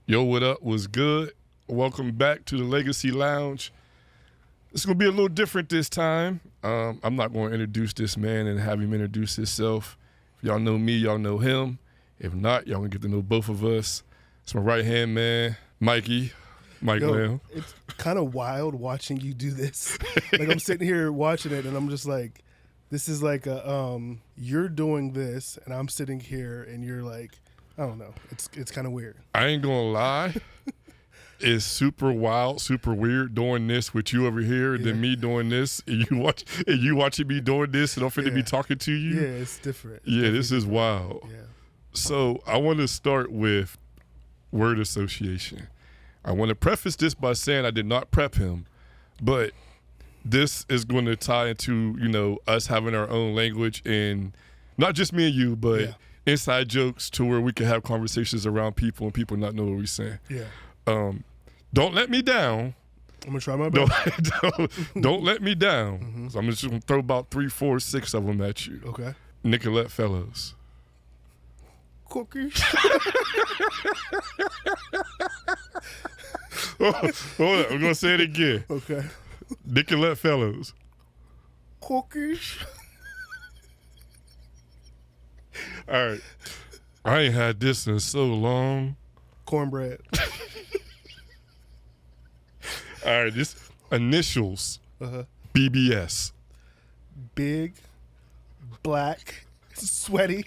Yo, what up? Was good? Welcome back to the Legacy Lounge. It's going to be a little different this time. I'm not going to introduce this man and have him introduce himself. If y'all know me, y'all know him. If not, y'all going to get to know both of us. It's my right-hand man, Mikey. Mike Lamb. It's kind of wild watching you do this. Like, I'm sitting here watching it, and I'm just like, this is like you're doing this, and I'm sitting here, and you're like, I don't know. It's kind of weird. I ain't gonna lie. It's super wild, super weird doing this with you over here, and then me doing this, and you watching me doing this, and I'm finna be talking to you. Yeah, it's different. Yeah, this is wild. Yeah. So I want to start with word association. I want to preface this by saying I did not prep him, but this is going to tie into, us having our own language, and not just me and you, but inside jokes to where we can have conversations around people and people not know what we're saying. Yeah. Don't let me down. I'm going to try my best. Don't let me down. Mm-hmm. So I'm just going to throw about 3, 4, 6 of them at you. Okay. Nicolette Fellows. Cookies. Hold on. I'm going to say it again. Okay. Nicolette Fellows. Cookies. All right. I ain't had this in so long. Cornbread. All right. This initials. BBS. Big, black, sweaty.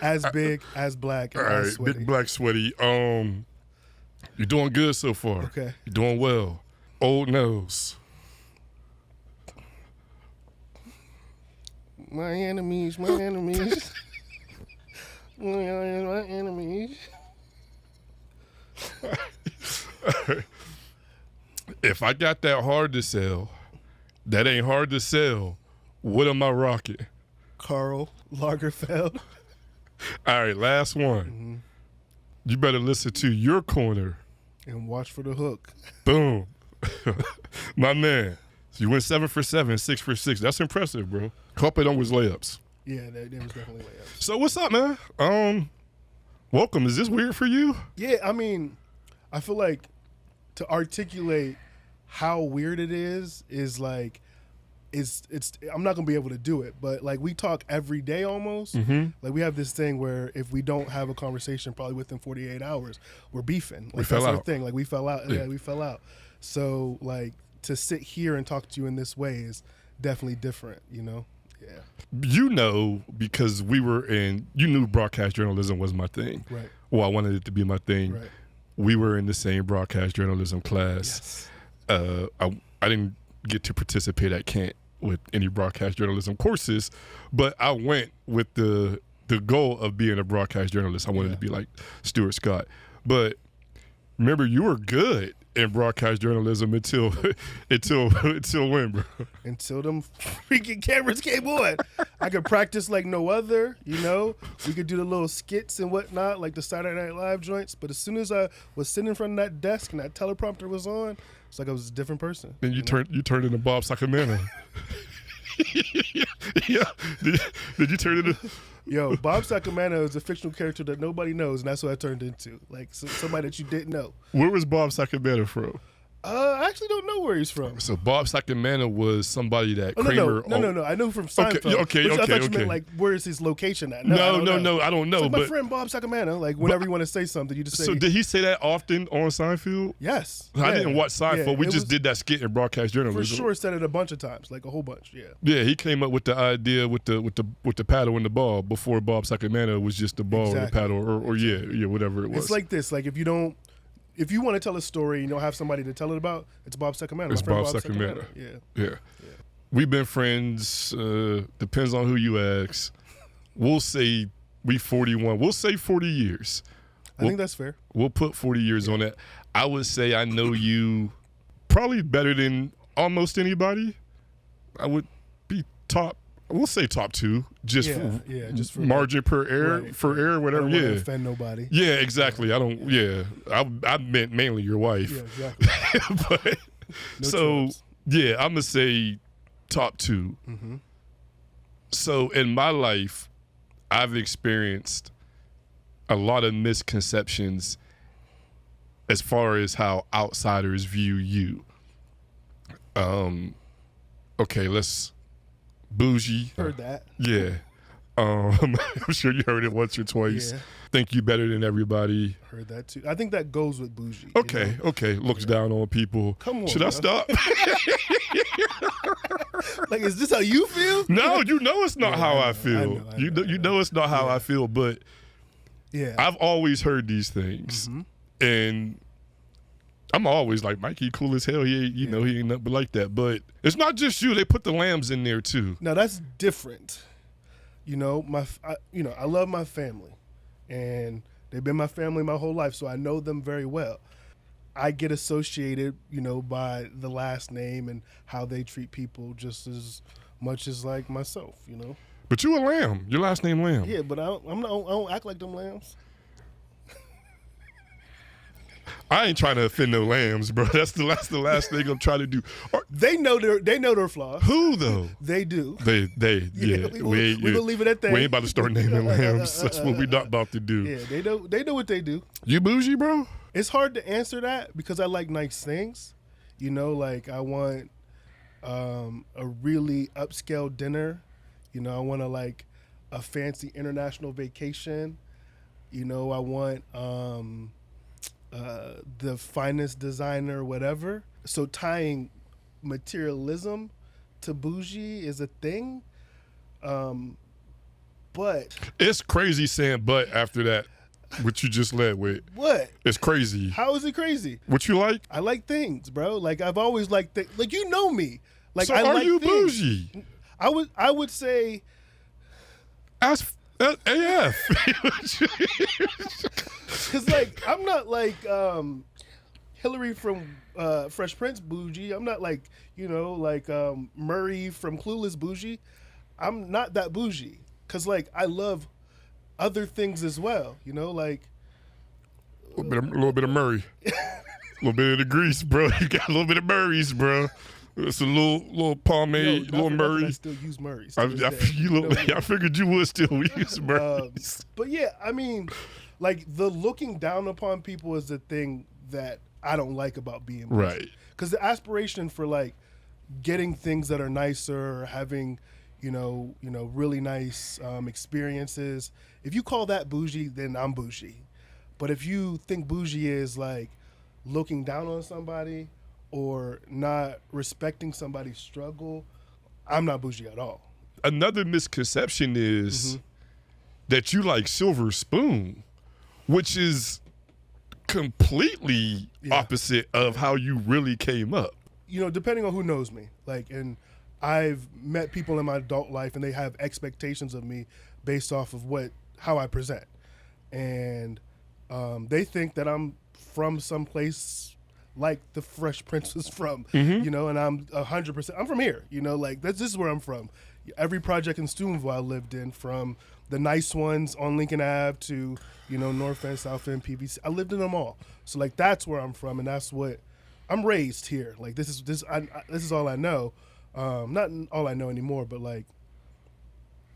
As big, as black, and as sweaty. Big, black, sweaty. You're doing good so far. Okay. You're doing well. Old nose. My enemies, my enemies. My enemies. If I got that hard to sell, that ain't hard to sell, what am I rocking? Karl Lagerfeld. All right, last one. Mm-hmm. You better listen to your corner. And watch for the hook. Boom. My man. So you went 7 for 7, 6 for 6. That's impressive, bro. Hope it was layups. Yeah, that was definitely layups. So what's up, man? Welcome. Is this weird for you? Yeah, I mean, I feel like to articulate how weird it is like, it's I'm not gonna be able to do it, but like we talk every day almost. Mm-hmm. Like we have this thing where if we don't have a conversation probably within 48 hours, we're beefing. Like we fell that's out. Our thing. Like we fell out. Yeah, we fell out. So like to sit here and talk to you in this way is definitely different, Yeah. Because you knew broadcast journalism was my thing. Right. Well, I wanted it to be my thing. Right. We were in the same broadcast journalism class. Yes. I didn't get to participate at Kent with any broadcast journalism courses, but I went with the goal of being a broadcast journalist. I wanted to be like Stuart Scott. But remember, you were good in broadcast journalism until when, bro? Until them freaking cameras came on. I could practice like no other, We could do the little skits and whatnot, like the Saturday Night Live joints. But as soon as I was sitting in front of that desk and that teleprompter was on, it's like I was a different person. And you turned into Bob Sacamano. Yeah. Did you turn into... Yo, Bob Sacamano is a fictional character that nobody knows, and that's what I turned into. Like somebody that you didn't know. Where was Bob Sacamano from? I actually don't know where he's from. So Bob Sacamano was somebody that Kramer... No. I know from Seinfeld. Okay. I thought you meant like, where is his location at? No, I don't know. It's like my friend Bob Sacamano. Like whenever you want to say something, you just say... So did he say that often on Seinfeld? Yes. I didn't watch Seinfeld. We just did that skit in broadcast journalism. For sure, said it a bunch of times, like a whole bunch. Yeah. Yeah, he came up with the idea with the paddle and the ball before Bob Sacamano was just the ball or the paddle or whatever it was. It's like this. Like if you want to tell a story and you don't have somebody to tell it about, it's Bob Sacamano. It's Bob Sacamano. Yeah. We've been friends. Depends on who you ask. We'll say we 41. We'll say 40 years. I think that's fair. We'll put 40 years on that. I would say I know you probably better than almost anybody. I would be top. We'll say top 2, just for margin per error, whatever. I don't want to offend nobody. Yeah, exactly. I don't. Yeah, I meant mainly your wife. Yeah, exactly. I'm gonna say top 2. So in my life, I've experienced a lot of misconceptions as far as how outsiders view you. Okay, let's bougie. Heard that. Yeah. I'm sure you heard it once or twice. Yeah. Think you better than everybody. Heard that too. I think that goes with bougie. Okay, you know? okay. Looks down on people. Come on. Should I stop? Like, is this how you feel? No, you know it's not how I feel. I You know it's not how I feel, but Yeah. I've always heard these things. And I'm always like, Mikey cool as hell. He ain't, you know, he ain't nothing like that. But it's not just you. They put the lambs in there too. Now that's different. You know, I love my family, and they've been my family my whole life, so I know them very well. I get associated, you know, by the last name and how they treat people just as much as like myself, you know. But you a lamb. Your last name Lamb. Yeah, but I don't act like them lambs. I ain't trying to offend no lambs, bro. That's the last thing I'm trying to do. They know their flaws. Who though? They do. They yeah. We gonna leave it at that. We ain't about to start naming lambs. That's what we not about to do. Yeah, they know what they do. You bougie, bro? It's hard to answer that because I like nice things. You know, like I want a really upscale dinner. You know, I want like a fancy international vacation. You know, I want the finest designer, whatever. So tying materialism to bougie is a thing. But it's crazy saying but after that, what you just led with. What? It's crazy. How is it crazy? What you like? I like things, bro. Like I've always liked things. Like you know me. Like so I are like you things. bougie? I would say AF. because like I'm not like Hillary from Fresh Prince bougie. I'm not like, you know, like Murray from Clueless bougie. I'm not that bougie because like I love other things as well. You know, like a little bit of Murray, a little bit of the grease, bro. You got a little bit of Murray's, bro. It's a little pomade, little Murray. I still use Murray's. I figured you would still use Murray's. But yeah, I mean, like the looking down upon people is the thing that I don't like about being bougie. Right. Because the aspiration for like getting things that are nicer, or having, you know, really nice experiences. If you call that bougie, then I'm bougie. But if you think bougie is like looking down on somebody or not respecting somebody's struggle, I'm not bougie at all. Another misconception is that you like Silver Spoon, which is completely opposite of how you really came up. You know, depending on who knows me, like, and I've met people in my adult life and they have expectations of me based off of how I present. And they think that I'm from someplace like the Fresh Prince was from, you know, and I'm 100%, I'm from here, you know, like this is where I'm from. Every project in Steubenville I lived in, from the nice ones on Lincoln Ave to, you know, North End, South End, PVC, I lived in them all. So like, that's where I'm from. And that's what I'm raised here. Like this is all I know. Not all I know anymore, but like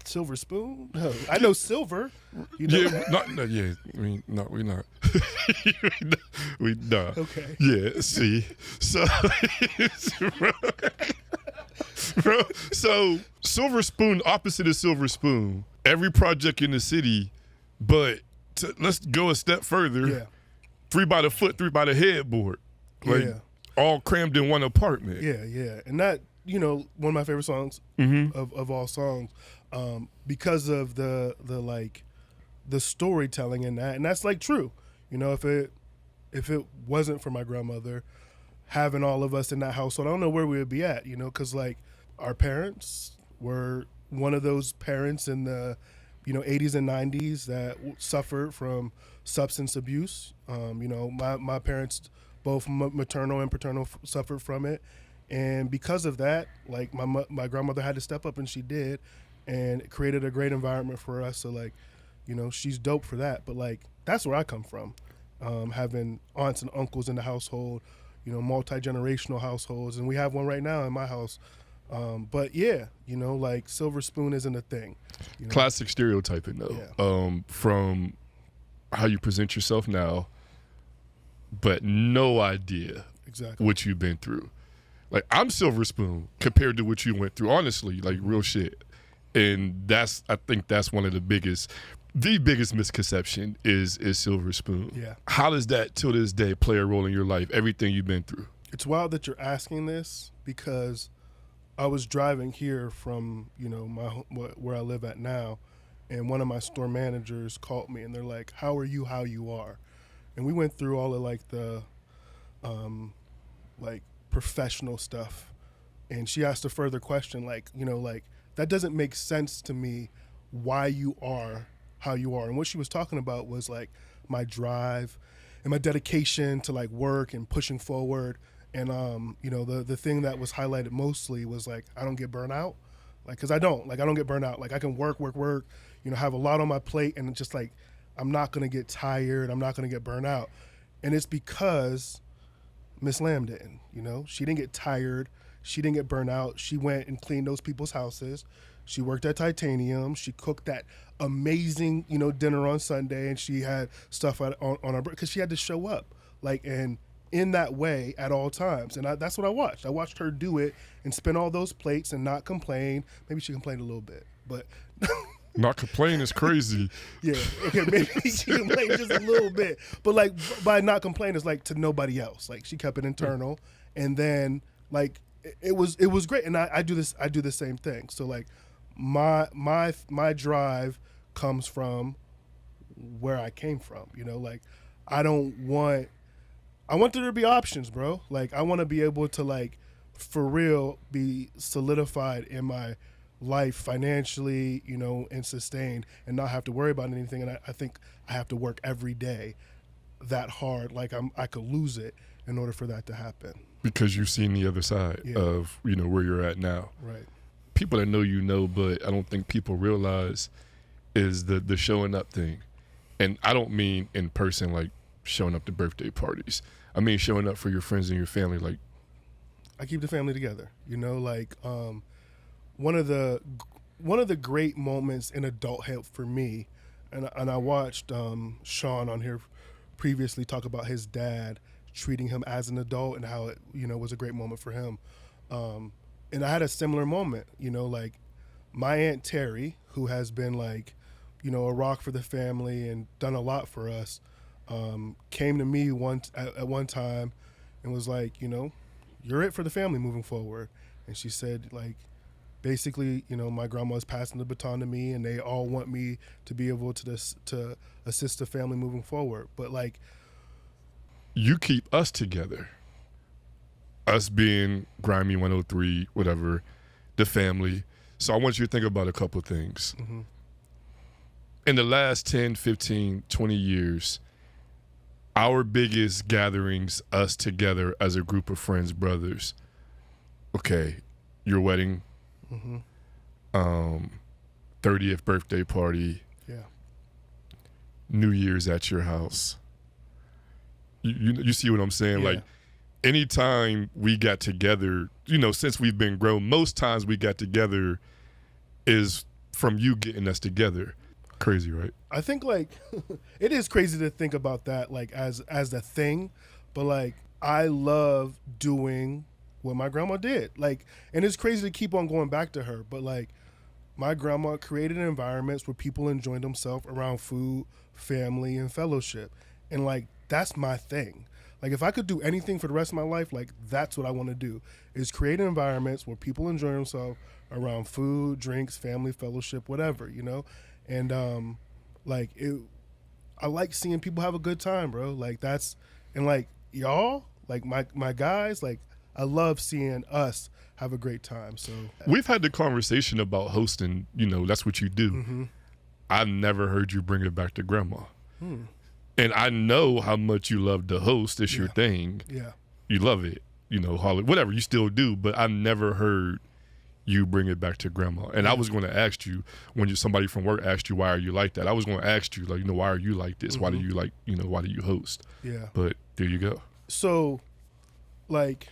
Silver Spoon? No, I know Silver. You know? Yeah, we're not. we not. Okay. Yeah, see. So, bro, so Silver Spoon, opposite of Silver Spoon, every project in the city, but let's go a step further. Yeah. 3 by the foot, 3 by the headboard. Like, all crammed in one apartment. Yeah. And that, you know, one of my favorite songs of all songs, because of the storytelling in that, and that's like true. You know, if it wasn't for my grandmother having all of us in that household, I don't know where we would be at. You know, because like our parents were one of those parents in the, you know, 80s and 90s that suffered from substance abuse. You know, my parents, both maternal and paternal, suffered from it. And because of that, like my grandmother had to step up, and she did, and it created a great environment for us. So like, you know, she's dope for that. But like, that's where I come from, having aunts and uncles in the household, you know, multi-generational households, and we have one right now in my house. But yeah, you know, like Silver Spoon isn't a thing. You know? Classic stereotyping though. Yeah. From how you present yourself now, but no idea exactly what you've been through. Like, I'm Silver Spoon compared to what you went through, honestly, like real shit. And I think that's one of the biggest misconception is Silver Spoon. Yeah. How does that, till this day, play a role in your life, everything you've been through? It's wild that you're asking this because I was driving here from, where I live at now, and one of my store managers called me, and they're like, how are you, how you are? And we went through all of, like, the, professional stuff. And she asked a further question, like, that doesn't make sense to me why you are how you are. And what she was talking about was, like, my drive and my dedication to, like, work and pushing forward. And, the thing that was highlighted mostly was, like, I don't get burnt out. Like, because I don't get burnt out. Like, I can work, have a lot on my plate, and just, like, I'm not going to get tired. I'm not going to get burnt out. And it's because Miss Lamb didn't, She didn't get tired. She didn't get burnt out. She went and cleaned those people's houses. She worked at Titanium. She cooked that amazing, dinner on Sunday, and she had stuff on her, because she had to show up, like, and in that way at all times. And that's what I watched. I watched her do it and spin all those plates and not complain. Maybe she complained a little bit, but not complain is crazy. Yeah, okay, maybe she complained just a little bit, but, like, by not complaining is, like, to nobody else. Like, she kept it internal, and then, like, it was great. And I do the same thing. So, like, my drive comes from where I came from. Like, I want there to be options, bro. Like, I want to be able to, like, for real, be solidified in my life financially, and sustained, and not have to worry about anything. And I think I have to work every day that hard. Like, I could lose it in order for that to happen. Because you've seen the other side of, where you're at now. Right. People that know, but I don't think people realize is the showing up thing. And I don't mean in person, like showing up to birthday parties. I mean showing up for your friends and your family. Like, I keep the family together. Like, one of the great moments in adulthood for me, and I watched Sean on here previously talk about his dad treating him as an adult and how it was a great moment for him. And I had a similar moment. Like, my Aunt Terry, who has been, like, a rock for the family and done a lot for us, came to me at one time and was like, you're it for the family moving forward. And she said, like, basically, my grandma's passing the baton to me, and they all want me to be able to assist the family moving forward. But, like, you keep us together. Us being Grimy 103, whatever, the family. So I want you to think about a couple of things. Mm-hmm. In the last 10, 15, 20 years, our biggest gatherings, us together as a group of friends, brothers. Okay, your wedding, mm-hmm. 30th birthday party, yeah, New Year's at your house. You see what I'm saying? Yeah. Like, anytime we got together, since we've been grown, most times we got together is from you getting us together. Crazy, right? I think, like, it is crazy to think about that, like, as a thing, but, like, I love doing what my grandma did. Like, and it's crazy to keep on going back to her, but, like, my grandma created environments where people enjoyed themselves around food, family, and fellowship. And, like, that's my thing. Like, if I could do anything for the rest of my life, like, that's what I want to do, is create environments where people enjoy themselves around food, drinks, family, fellowship, whatever, And, like, I like seeing people have a good time, bro. Like, and, like, y'all, like, my guys, like, I love seeing us have a great time. So we've had the conversation about hosting, that's what you do. Mm-hmm. I've never heard you bring it back to grandma. Hmm. And I know how much you love to host. It's your thing. Yeah. You love it, whatever, you still do. But I've never heard you bring it back to grandma. And I was going to ask you, when somebody from work asked you, why are you like that? I was going to ask you, like, why are you like this? Mm-hmm. Why do you like, why do you host? Yeah. But there you go. So, like,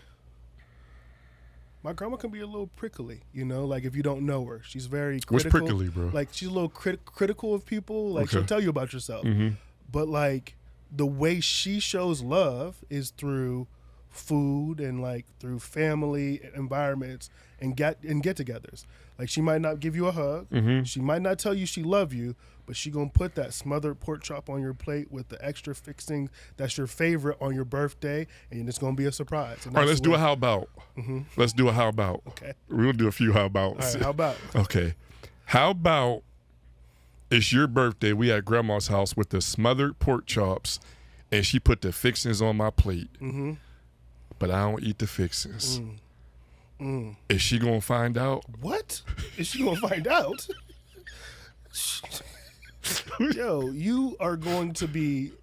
my grandma can be a little prickly, like, if you don't know her. She's very critical. What's prickly, bro? Like, she's a little critical of people. Like, Okay. she'll tell you about yourself. Mm-hmm. but like the way she shows love is through food and like through family environments and get-togethers. Like she might not give you a hug, she might not tell you she love you, but she gonna put that smothered pork chop on your plate with the extra fixing that's your favorite on your birthday, and it's gonna be a surprise. All right, let's do a how about. Let's do a how about. Okay. We'll do a few how abouts. All right, how about? Okay. How about it's your birthday, we at grandma's house with the smothered pork chops, and she put the fixings on my plate, but I don't eat the fixings. Is she gonna find out? What? Is she gonna find out? Yo, you are going to be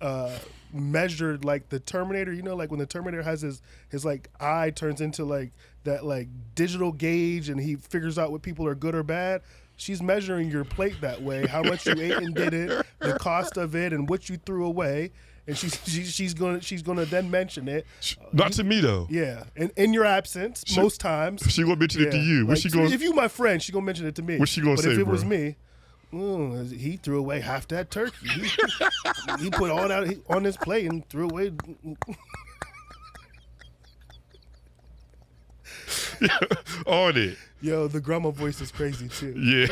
measured like the Terminator. You know, like when the Terminator has his like eye turns into like that like digital gauge, and he figures out what people are good or bad. She's measuring your plate that way, how much you ate and didn't, the cost of it, and what you threw away. And she's gonna then mention it. Not to me though. Yeah, in your absence, most times. She gonna mention it to you. Like, if you my friend, she gonna mention it to me. What's she gonna say, But if it bro? was me, he threw away half that turkey. He put all that on his plate and threw away. On it. Yo, the grandma voice is crazy too. Yeah.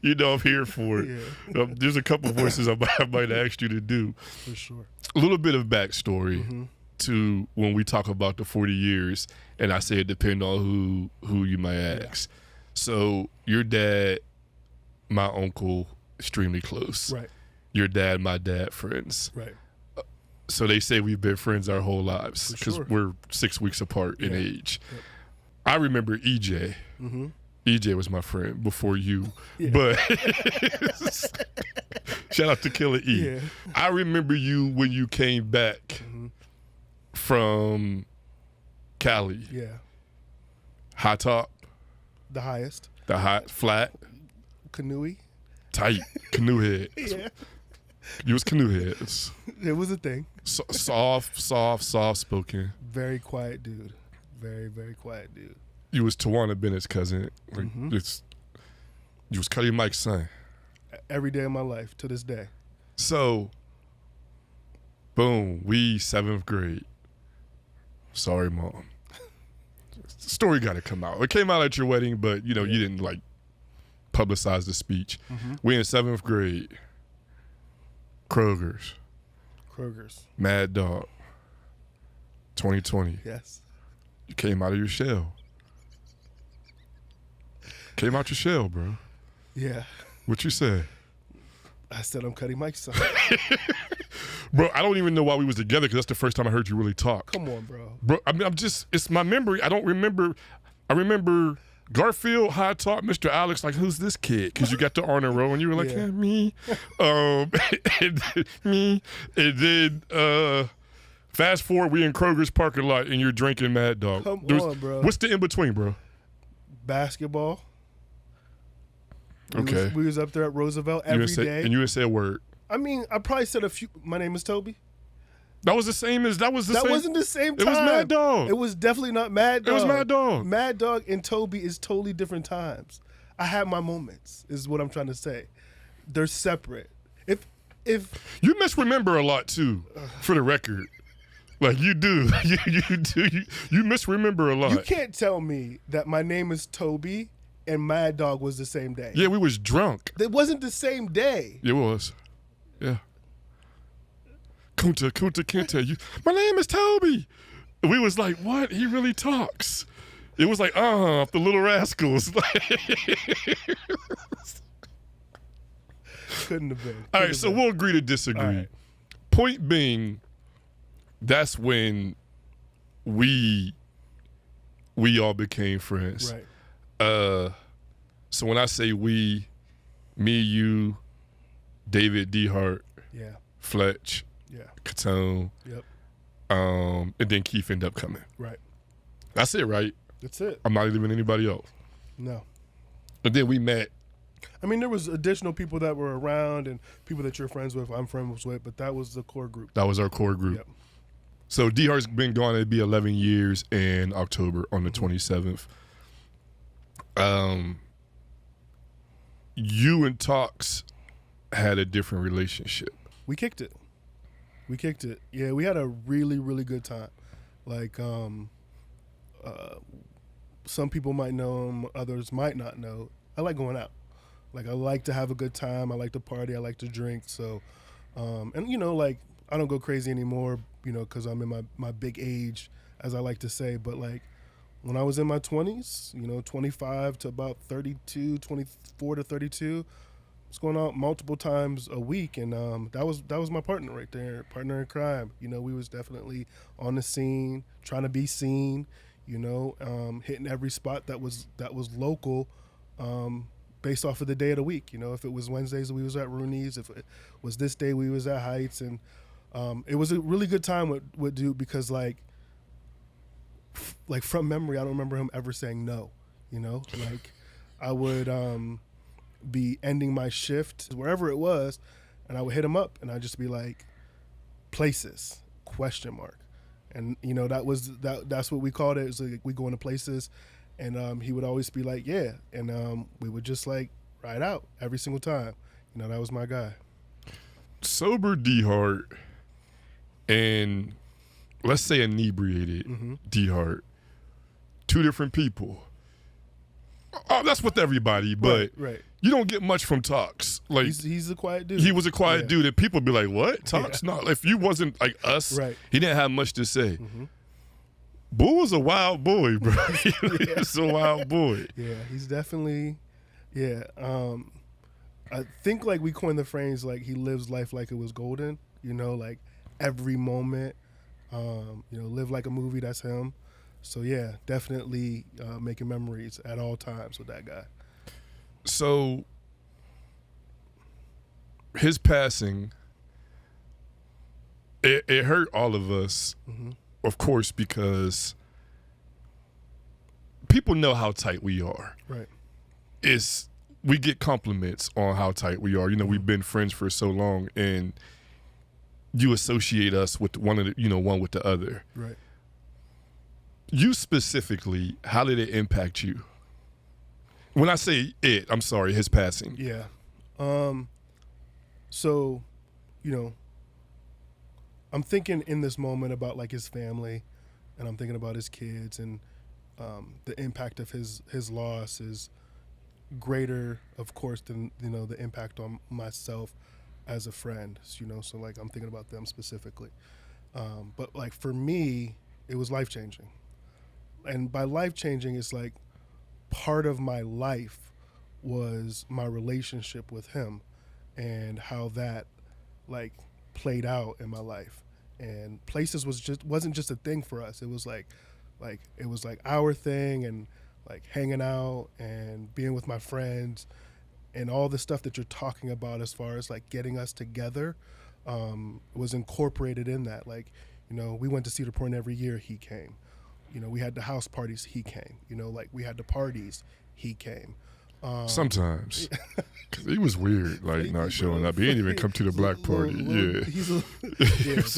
You know I'm here for it. Yeah. There's a couple voices I might ask you to do. For sure. A little bit of backstory to when we talk about the 40 years, and I say it depends on who you might ask. Yeah. So your dad, my uncle, extremely close. Right. Your dad, my dad, friends. Right. So they say we've been friends our whole lives because we're 6 weeks apart in age. Yep. I remember EJ. EJ was my friend before you, but shout out to Killer E. Yeah. I remember you when you came back from Cali. Yeah. High top. The highest. The high flat. Canoe. Tight. Canoe head. Yeah. You was canoe heads. It was a thing. Soft spoken. Very quiet dude. Very, very quiet dude. You was Tawana Bennett's cousin. Like you was Cuddy Mike's son. Every day of my life to this day. So, boom, we 7th grade. Sorry, Mom. The story got to come out. It came out at your wedding, but you didn't like publicize the speech. We in 7th grade. Kroger's. Mad Dog. 2020. Yes. You came out of your shell. Came out your shell, bro. Yeah. What you said? I said I'm Cuddy Mike's son. Bro, I don't even know why we was together because that's the first time I heard you really talk. Come on, bro. Bro, I mean, it's my memory. I don't remember. I remember Garfield, High Talk, Mr. Alex, like, who's this kid? Because you got the honor roll and you were like, yeah, me. Me. And then fast forward, we in Kroger's parking lot and you're drinking Mad Dog. Come on, bro. What's the in-between, bro? Basketball. Okay. We was up there at Roosevelt every day. And you didn't say a word. I mean, I probably said a few. My name is Toby. That was the same as, that wasn't the same time. It was Mad Dog. It was definitely not Mad Dog. It was Mad Dog. Mad Dog and Toby is totally different times. I had my moments, is what I'm trying to say. They're separate. If you misremember a lot too, for the record. Like you do. You misremember a lot. You can't tell me that my name is Toby and Mad Dog was the same day. Yeah, we was drunk. It wasn't the same day. It was. Yeah. Kunta Kinte. My name is Toby. We was like, what? He really talks. It was like, the Little Rascals. Couldn't have been. All right, so we'll agree to disagree. Right. Point being, that's when we all became friends. Right. So when I say we, me, you, David D. Hart, Fletch, Catone, and then Keith ended up coming. Right. That's it, right? That's it. I'm not leaving anybody else. No. And then we met. I mean, there was additional people that were around and people that you're friends with, I'm friends with, but that was the core group. That was our core group. Yep. So D. Hart's been gone. It'd be 11 years in October on the 27th. You and Talks had a different relationship. We kicked it. We kicked it. Yeah, we had a really, really good time. Like, some people might know him, others might not know. I like going out. Like, I like to have a good time. I like to party. I like to drink. So, and like, I don't go crazy anymore, because I'm in my big age, as I like to say. But like, when I was in my 20s, 25 to about 32, 24 to 32, I was going out multiple times a week, and that was my partner right there, partner in crime. We was definitely on the scene, trying to be seen, hitting every spot that was local, based off of the day of the week. If it was Wednesdays, we was at Rooney's. If it was this day, we was at Heights, and it was a really good time with Dude, because like from memory, I don't remember him ever saying no. Like I would be ending my shift wherever it was, and I would hit him up, and I'd just be like, places ? And that's what we called it. It's like we go into places, and he would always be like, yeah, and we would just like ride out every single time. That was my guy. Sober D Hart and let's say inebriated D Hart, two different people. Oh, that's with everybody, but right. You don't get much from Tox. Like he's a quiet dude. He was a quiet dude, and people be like, "What? Tox? Yeah. No, if you wasn't like us, right. He didn't have much to say." Boo was a wild boy, bro. He's a wild boy. Yeah, he's definitely. Yeah, I think like we coined the phrase like he lives life like it was golden. Like every moment. Live like a movie. That's him. So yeah, definitely making memories at all times with that guy. So his passing, it hurt all of us, of course, because people know how tight we are. Right. We get compliments on how tight we are. We've been friends for so long, and you associate us with one with the other. Right. You specifically, how did it impact you? When I say it, I'm sorry, his passing. Yeah. So, I'm thinking in this moment about like his family, and I'm thinking about his kids, and the impact of his loss is greater, of course, than the impact on myself as a friend. So like I'm thinking about them specifically. But like for me, it was life changing, and by life changing, it's like part of my life was my relationship with him, and how that like played out in my life. And places wasn't just a thing for us. It was like it was like our thing, and like hanging out and being with my friends, and all the stuff that you're talking about as far as like getting us together was incorporated in that. Like, we went to Cedar Point every year, he came. We had the house parties, he came. Like we had the parties, he came. Sometimes. 'Cause he was weird, like not showing up. He didn't even come to the black party. He's a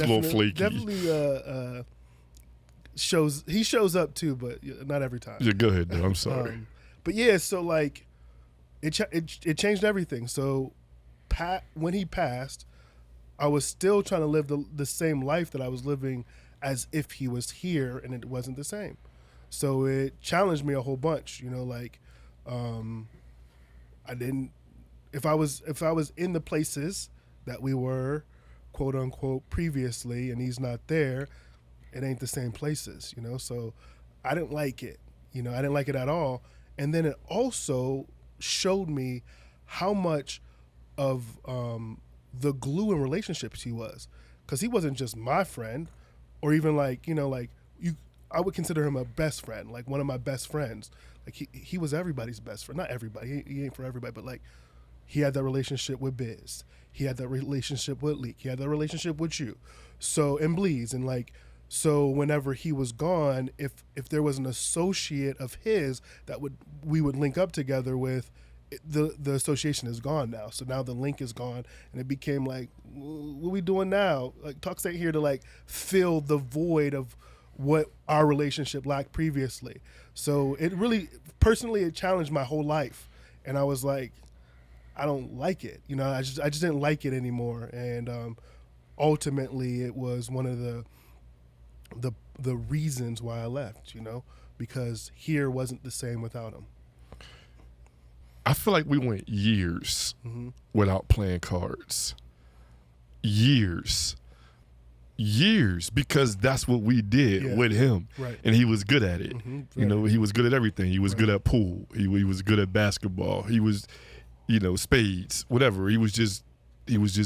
little flaky. Definitely he shows up too, but not every time. Yeah, go ahead, though. I'm sorry. But yeah, so like it changed everything. So when he passed, I was still trying to live the same life that I was living as if he was here, and it wasn't the same. So it challenged me a whole bunch. I didn't. If I was in the places that we were, quote unquote, previously, and he's not there, it ain't the same places. So I didn't like it. I didn't like it at all. And then it also showed me how much of the glue in relationships he was, because he wasn't just my friend, or even like I would consider him a best friend, like one of my best friends. Like he was everybody's best friend. Not everybody, he ain't for everybody, but like he had that relationship with Biz, he had that relationship with Leak, he had that relationship with you, so and Bleeds, and like so whenever he was gone, if there was an associate of his that we would link up together with, the association is gone now. So now the link is gone, and it became like, what are we doing now? Like Talks ain't here to like fill the void of what our relationship lacked previously. So it really, personally, it challenged my whole life, and I was like, I don't like it. I just didn't like it anymore. And ultimately it was one of the reasons why I left, because here wasn't the same without him. I feel like we went years without playing cards. Years, because that's what we did with him. Right. And he was good at it. He was good at everything. He was good at pool. He was good at basketball. He was, spades, whatever. He was just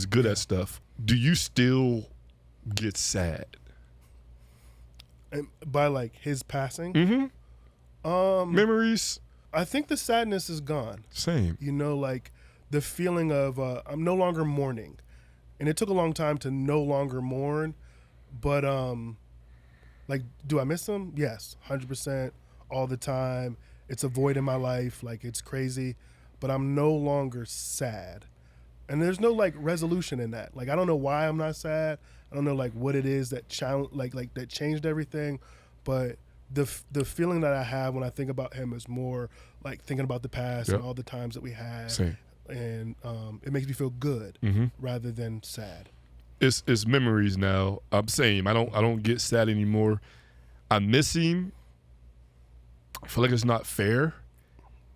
good at stuff. Do you still get sad? And by like his passing? Memories? I think the sadness is gone. Same. Like the feeling of I'm no longer mourning. And it took a long time to no longer mourn, but like, do I miss him? Yes, 100%, all the time. It's a void in my life, like it's crazy, but I'm no longer sad. And there's no like resolution in that. Like I don't know why I'm not sad. I don't know like what it is that that changed everything, but the feeling that I have when I think about him is more like thinking about the past and all the times that we had. Same. And it makes me feel good rather than sad. It's memories now. I'm saying I don't get sad anymore. I miss him. I feel like it's not fair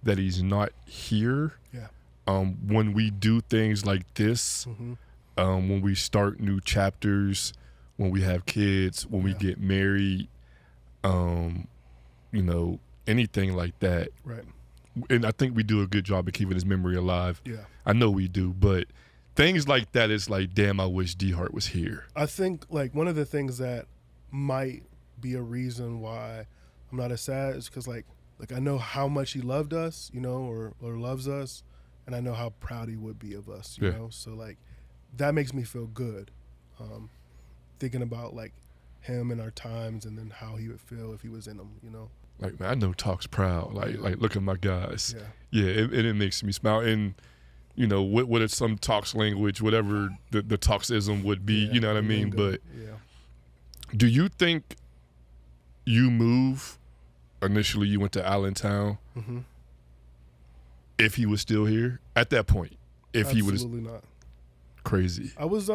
that he's not here. Yeah. When we do things like this, when we start new chapters, when we have kids, when we get married, anything like that. Right. And I think we do a good job of keeping his memory alive. Yeah. I know we do, but things like that is like, damn, I wish D-Hart was here. I think like one of the things that might be a reason why I'm not as sad is because like I know how much he loved us, or loves us, and I know how proud he would be of us, you know? So like that makes me feel good. Thinking about like him and our times and then how he would feel if he was in them, Like, man, I know Talk's proud. Like look at my guys. Yeah, it makes me smile. And, what is some Talk's language, whatever the Talksism would be, you know what I mean? But do you think you move, initially you went to Allentown, if he was still here at that point? If he was absolutely not. Crazy. I was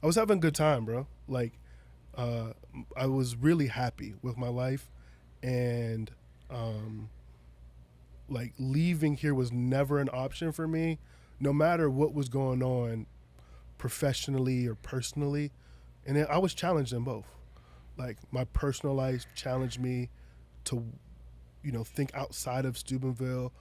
I was having a good time, bro. Like I was really happy with my life, and like leaving here was never an option for me, no matter what was going on professionally or personally. And I was challenged in both. Like my personal life challenged me to, think outside of Steubenville,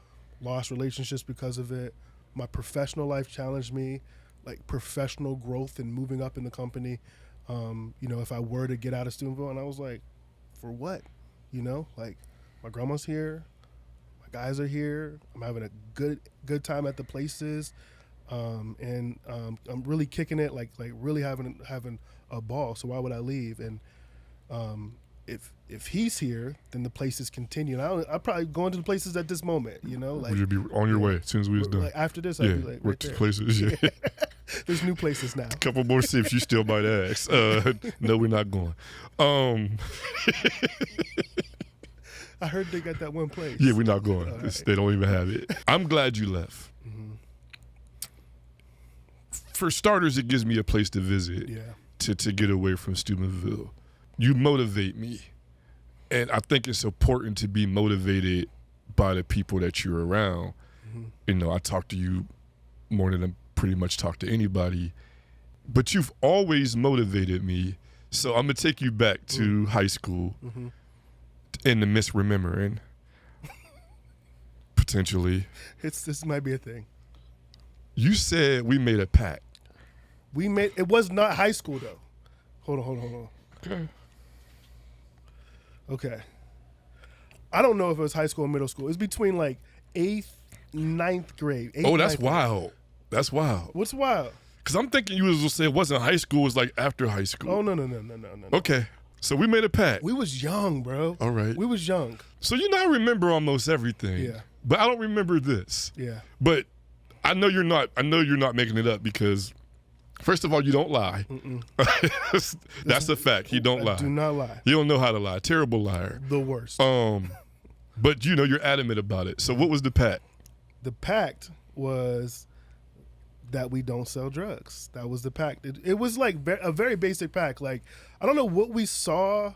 lost relationships because of it. My professional life challenged me, like professional growth and moving up in the company. If I were to get out of Steubenville, and I was like, for what? Like my grandma's here, my guys are here. I'm having a good time at the places, and I'm really kicking it, like really having a ball. So why would I leave? And if he's here, then the places continue. And I'll probably go into the places at this moment. Like would you be on your way as soon as we was done? Like after this, I'd be like right there. Places. Yeah. There's new places now. A couple more sips, you still might ask. No, we're not going. I heard they got that one place. Yeah, we're not going. Right. They don't even have it. I'm glad you left. For starters, it gives me a place to visit. Yeah. To get away from Steubenville. You motivate me. And I think it's important to be motivated by the people that you're around. I talk to you more than I pretty much talk to anybody. But you've always motivated me. So I'm going to take you back to high school and the misremembering. Potentially. This might be a thing. You said we made a pact. It was not high school though. Hold on. Okay. I don't know if it was high school or middle school. It's between like 8th, 9th grade. That's wild. That's wild. What's wild? Because I'm thinking you was going to say it wasn't high school, it was like after high school. Oh, no. Okay. So we made a pact. We was young, bro. All right. We was young. So I remember almost everything. Yeah. But I don't remember this. Yeah. But I know you're not making it up because first of all, you don't lie. That's a fact. You don't lie. Do not lie. You don't know how to lie. Terrible liar. The worst. But you're adamant about it. So what was the pact? The pact was that we don't sell drugs. That was the pact. It was like a very basic pact. Like, I don't know what we saw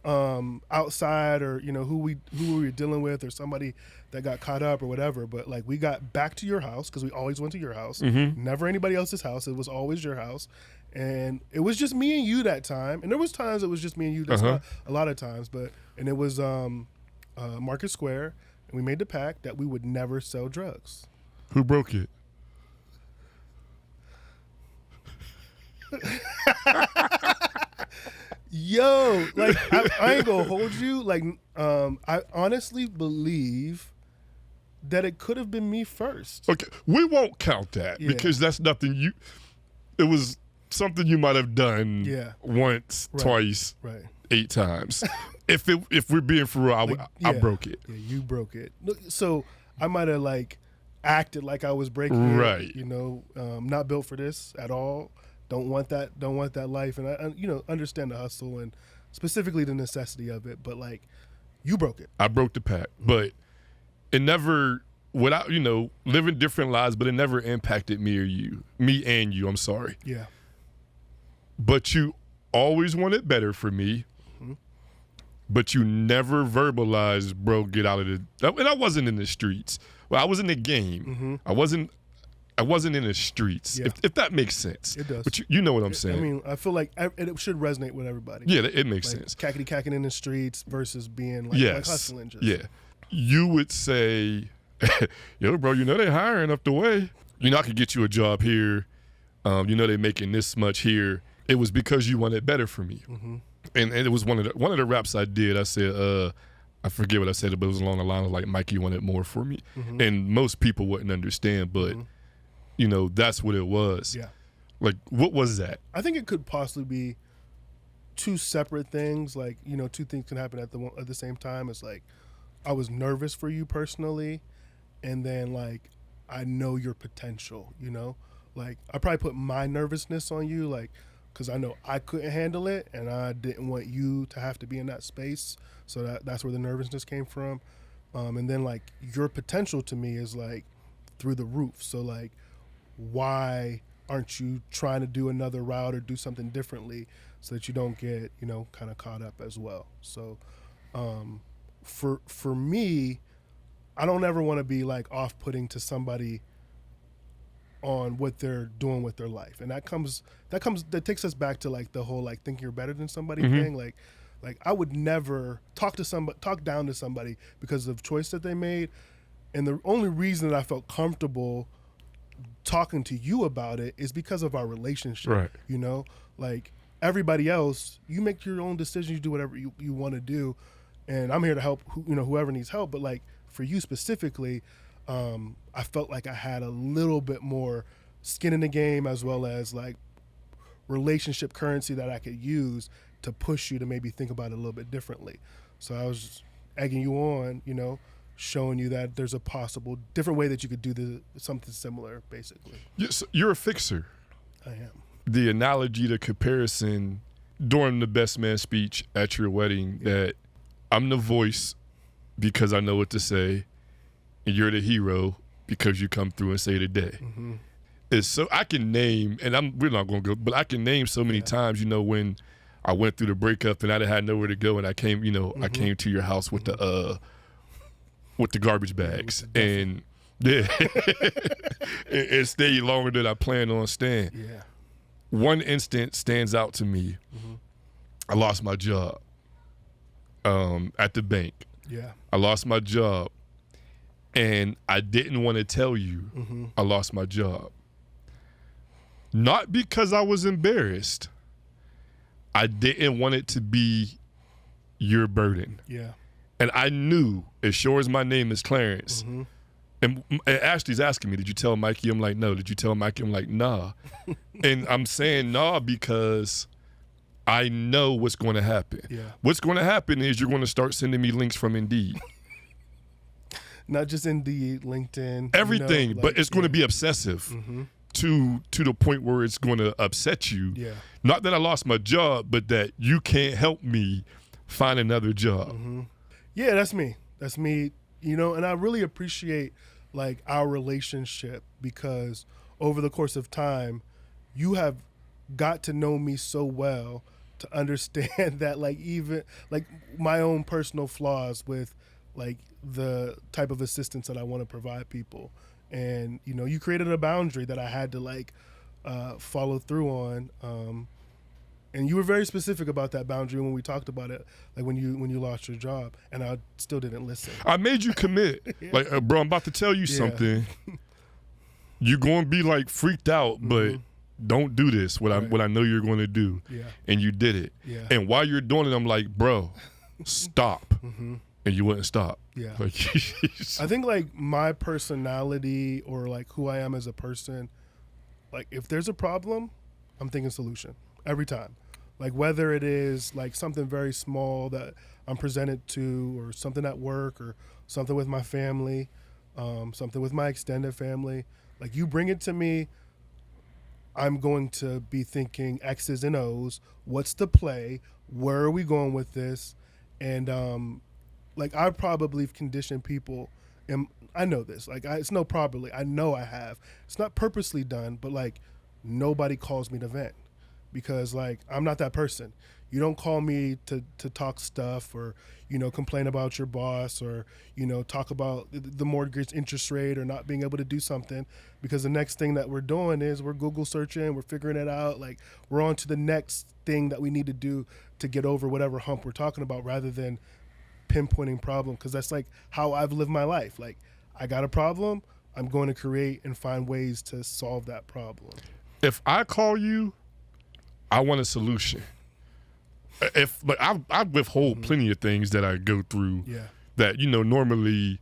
outside, or who we were dealing with, or somebody that got caught up or whatever, but like we got back to your house because we always went to your house, never anybody else's house. It was always your house, and it was just me and you that time. And there was times it was just me and you. That's not a lot of times, and it was Market Square, and we made the pact that we would never sell drugs. Who broke it? Yo, like I ain't gonna hold you. Like, I honestly believe that it could have been me first. Okay, we won't count that because that's nothing you. It was something you might have done once, twice, 8 times. If we're being for real, I broke it. Yeah, you broke it. So I might have like acted like I was breaking it. Not built for this at all. Don't want that life, and I understand the hustle and specifically the necessity of it. But like, you broke it. I broke the pact, but it never, without living different lives, but it never impacted me and you. I'm sorry. Yeah. But you always wanted better for me. But you never verbalized, bro, get out of and I wasn't in the streets. Well, I was in the game. I wasn't in the streets, if that makes sense. It does. But you know what I'm saying. I mean, I feel like it should resonate with everybody. Yeah, it makes like sense. Cackety-cacking in the streets versus being like hustling. Yeah. You would say, yo, bro, they hiring up the way. I could get you a job here. They making this much here. It was because you wanted better for me. And it was one of the raps I did. I said, I forget what I said, but it was along the line of like, Mike, you wanted more for me. And most people wouldn't understand, but that's what it was. Yeah. Like, what was that? I think it could possibly be two separate things. Like, two things can happen at the same time. It's like, I was nervous for you personally, and then like, I know your potential. Like, I probably put my nervousness on you, like, because I know I couldn't handle it, and I didn't want you to have to be in that space. So that's where the nervousness came from. And then like, your potential to me is like through the roof. So like, why aren't you trying to do another route or do something differently so that you don't get kind of caught up as well? So for me, I don't ever want to be like off-putting to somebody on what they're doing with their life, and that takes us back to like the whole like think you're better than somebody thing. Like I would never talk down to somebody because of choice that they made, and the only reason that I felt comfortable talking to you about it is because of our relationship. Right. Like everybody else, you make your own decisions, you do whatever you want to do, and I'm here to help whoever needs help. But like for you specifically, I felt like I had a little bit more skin in the game, as well as like relationship currency that I could use to push you to maybe think about it a little bit differently. So I was just egging you on, showing you that there's a possible different way that you could do something similar, basically. Yes, you're a fixer. I am. The analogy, the comparison during the best man speech at your wedding, that I'm the voice because I know what to say, and you're the hero because you come through and say the day. It's so I can name, and we're not going to go, but I can name so many times, when I went through the breakup and I had nowhere to go, and I came, I came to your house with the garbage bags, and and stayed longer than I planned on staying. Yeah. One instance stands out to me. I lost my job at the bank. Yeah. I lost my job, and I didn't want to tell you I lost my job. Not because I was embarrassed. I didn't want it to be your burden. Yeah. And I knew, as sure as my name is Clarence, and Ashley's asking me, did you tell Mikey? I'm like, no. Did you tell Mikey? I'm like, nah. And I'm saying nah because I know what's going to happen. Yeah. What's going to happen is you're going to start sending me links from Indeed. Not just Indeed, LinkedIn. Everything, but it's going to be obsessive to the point where it's going to upset you. Yeah. Not that I lost my job, but that you can't help me find another job. Yeah, that's me. And I really appreciate like our relationship because over the course of time, you have got to know me so well to understand that, like, even like my own personal flaws with like the type of assistance that I want to provide people. And you created a boundary that I had to like follow through on. And you were very specific about that boundary when we talked about it, like when you lost your job, and I still didn't listen. I made you commit. Yeah. Like, bro, I'm about to tell you something. You're going to be like freaked out, but don't do this. What I know you're going to do. Yeah. And you did it. Yeah. And while you're doing it, I'm like, bro, stop. And you wouldn't stop. Yeah. Like, I think like my personality or like who I am as a person, like if there's a problem, I'm thinking solution every time. Like whether it is like something very small that I'm presented to, or something at work, or something with my family, something with my extended family. Like you bring it to me, I'm going to be thinking X's and O's. What's the play? Where are we going with this? And like I probably conditioned people, and I know this. Like it's no probably. I know I have. It's not purposely done, but like nobody calls me to vent, because like I'm not that person. You don't call me to talk stuff, or complain about your boss, or talk about the mortgage interest rate, or not being able to do something, because the next thing that we're doing is we're Google searching, we're figuring it out, like we're on to the next thing that we need to do to get over whatever hump we're talking about, rather than pinpointing problem. Because that's like how I've lived my life. Like I got a problem, I'm going to create and find ways to solve that problem. if I call you, I want a solution. But I withhold plenty of things that I go through that normally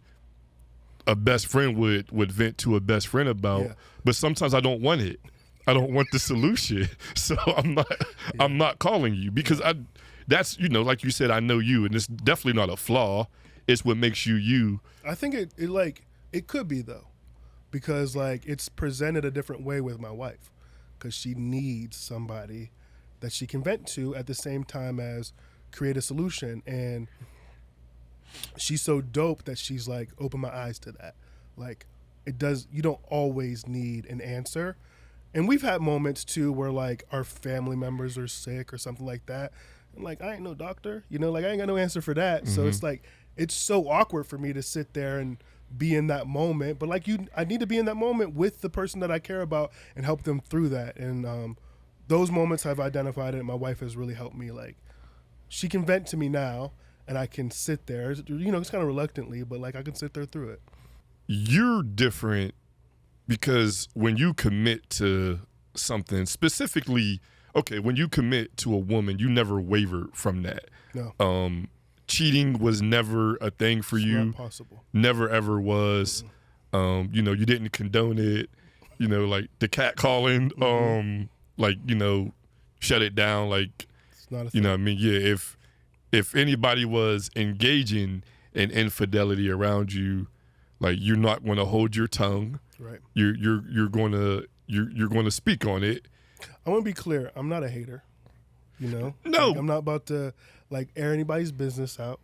a best friend would vent to a best friend about, but sometimes I don't want it. I don't want the solution, so I'm not calling you, because that's like you said, I know you, and it's definitely not a flaw. It's what makes you you. I think it could be though, because like it's presented a different way with my wife, because she needs somebody that she can vent to at the same time as create a solution. And she's so dope that she's like opened my eyes to that. Like you don't always need an answer. And we've had moments too where like our family members are sick or something like that. And like, I ain't no doctor, like I ain't got no answer for that. Mm-hmm. So it's like, it's so awkward for me to sit there and be in that moment. But like I need to be in that moment with the person that I care about and help them through that. And those moments I've identified it, and my wife has really helped me. Like she can vent to me now, and I can sit there, it's kind of reluctantly, but like I can sit there through it. You're different because when you commit to something, specifically, okay, when you commit to a woman, you never waver from that. No. Cheating was never a thing for you. Not possible. Never ever was. You didn't condone it. Like the cat calling. Like shut it down. Like it's not a thing. What I mean? Yeah. If anybody was engaging in infidelity around you, like you're not going to hold your tongue. Right. You're going to speak on it. I want to be clear. I'm not a hater. No. Like, I'm not about to like air anybody's business out.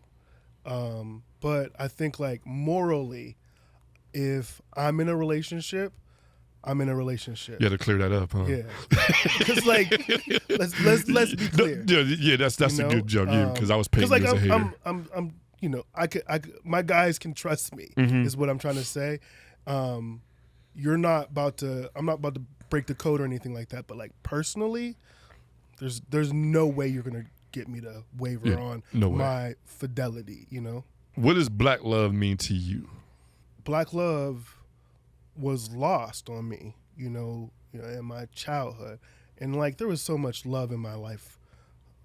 But I think like morally, if I'm in a relationship, I'm in a relationship. You had to clear that up, huh? Yeah. Because like, let's be clear. Yeah, that's a good job, because I was painting like as a hater. I'm I could my guys can trust me, is what I'm trying to say. I'm not about to break the code or anything like that, but like personally, there's no way you're gonna get me to waver on my fidelity, What does black love mean to you? Black love was lost on me, in my childhood. And like there was so much love in my life.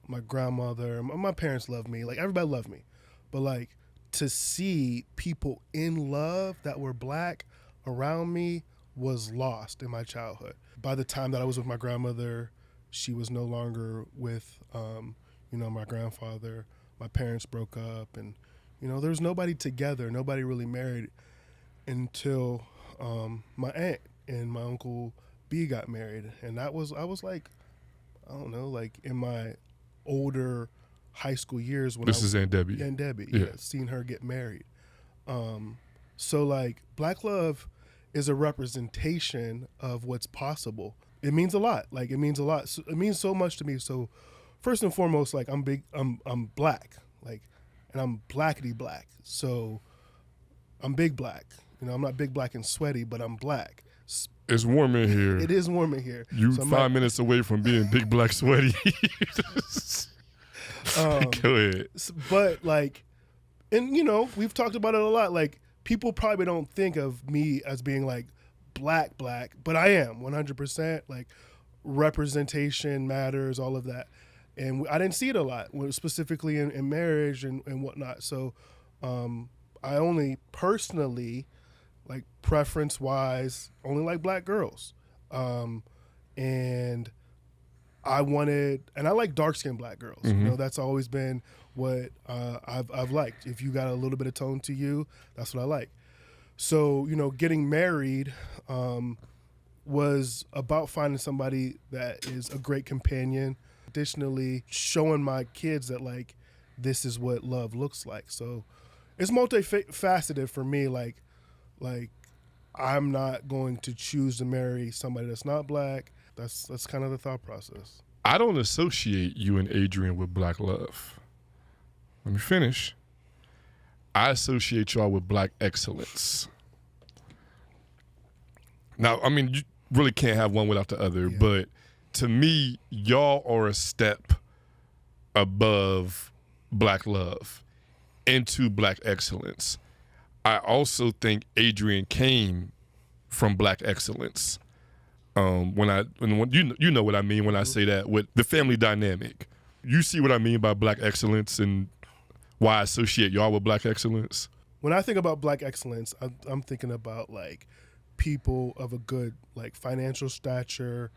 My grandmother, my parents loved me, like everybody loved me. But like to see people in love that were black around me was lost in my childhood. By the time that I was with my grandmother, she was no longer with my grandfather. My parents broke up, and there was nobody together, nobody really married until my aunt and my uncle B got married. And I was like, I don't know, like in my older high school years when this is Aunt Debbie. Aunt Debbie, yeah, seeing her get married. So like black love is a representation of what's possible. It means a lot. Like it means a lot. So, it means so much to me. So first and foremost, like I'm black, like, and I'm blackety black. So I'm big black. You know, I'm not big black and sweaty, but I'm black. It's warm in here. It is warm in here. You so 5 minutes away from being big black sweaty. Go ahead. But like, and you know, we've talked about it a lot. Like people probably don't think of me as being like black, but I am 100%. Like representation matters, all of that. And I didn't see it a lot, specifically in marriage and whatnot. So I only personally, like preference-wise, only like black girls. And I like dark-skinned black girls. Mm-hmm. You know, that's always been what I've liked. If you got a little bit of tone to you, that's what I like. So, you know, getting married was about finding somebody that is a great companion. Additionally, showing my kids that, like, this is what love looks like. So it's multifaceted for me. Like I'm not going to choose to marry somebody that's not black. That's kind of the thought process. I don't associate you and Adrian with black love. Let me finish. I associate y'all with black excellence. Now, I mean, you really can't have one without the other, but to me, y'all are a step above black love into black excellence. I also think Adrian came from black excellence. When you know what I mean when I say that, with the family dynamic. You see what I mean by black excellence and why I associate y'all with black excellence? When I think about black excellence, I'm thinking about like people of a good like financial stature,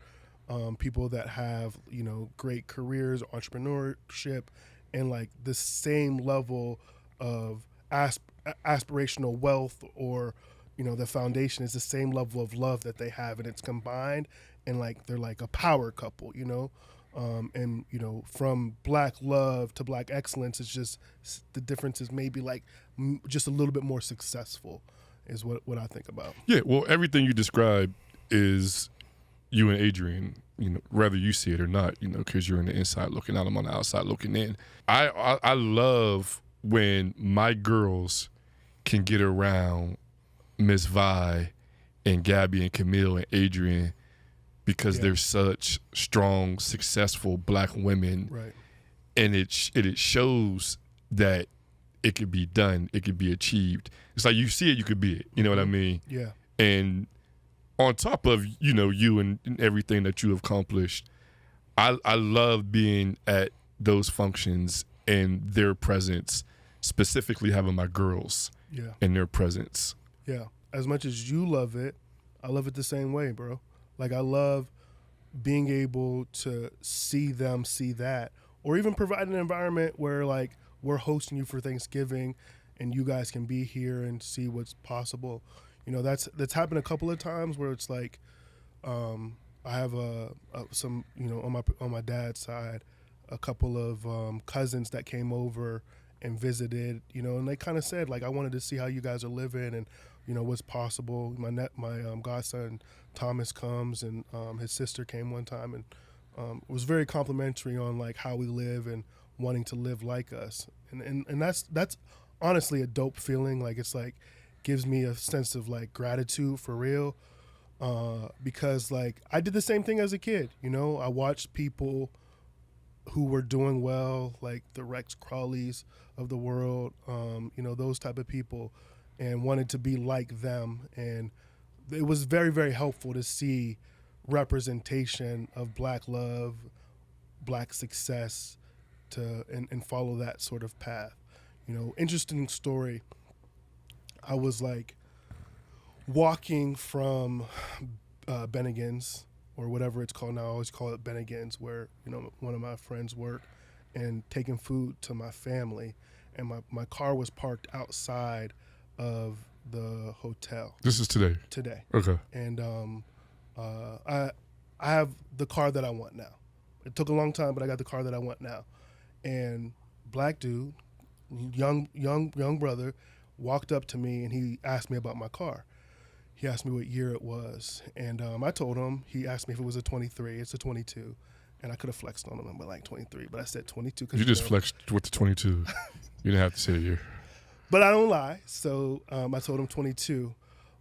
people that have, you know, great careers, entrepreneurship, and like the same level of aspirational wealth, or, you know, the foundation is the same level of love that they have, and it's combined, and like they're like a power couple, you know. And, you know, from black love to black excellence, it's just the difference is maybe like just a little bit more successful is what I think about. Yeah, well, everything you described is you and Adrian, you know, whether you see it or not, you know, because you're on the inside looking out, I'm on the outside looking in. I love when my girls can get around Miss Vi and Gabby and Camille and Adrian, because they're such strong, successful black women. Right. And it shows that it could be done, it could be achieved. It's like you see it, you could be it. You know what I mean? Yeah. And on top of, you know, you and everything that you have accomplished, I love being at those functions and their presence, specifically having my girls in their presence. Yeah. As much as you love it, I love it the same way, bro. Like, I love being able to see them see that, or even provide an environment where, like, we're hosting you for Thanksgiving and you guys can be here and see what's possible. You know, that's happened a couple of times where it's like, I have some, you know, on my dad's side, a couple of cousins that came over and visited, you know, and they kind of said, like, I wanted to see how you guys are living and, you know, what's possible. My godson Thomas comes, and his sister came one time, and was very complimentary on like how we live and wanting to live like us, and that's honestly a dope feeling. Like, it's like gives me a sense of like gratitude for real, because like I did the same thing as a kid. You know, I watched people who were doing well, like the Rex Crawleys of the world, you know, those type of people, and wanted to be like them. And it was very, very helpful to see representation of black love, black success, and follow that sort of path. You know, interesting story. I was like walking from Bennigan's, or whatever it's called now. I always call it Bennigan's, where, you know, one of my friends work, and taking food to my family. And my car was parked outside of the hotel. This is today? Today. Okay. And I have the car that I want now. It took a long time, but I got the car that I want now. And black dude, young brother, walked up to me and he asked me about my car. he asked me what year it was, and I told him. He asked me if it was a 23. It's a 22, and I could have flexed on him, but like 23. But I said 22 because You just flexed with the 22. You didn't have to say a year. But I don't lie, so I told him 22.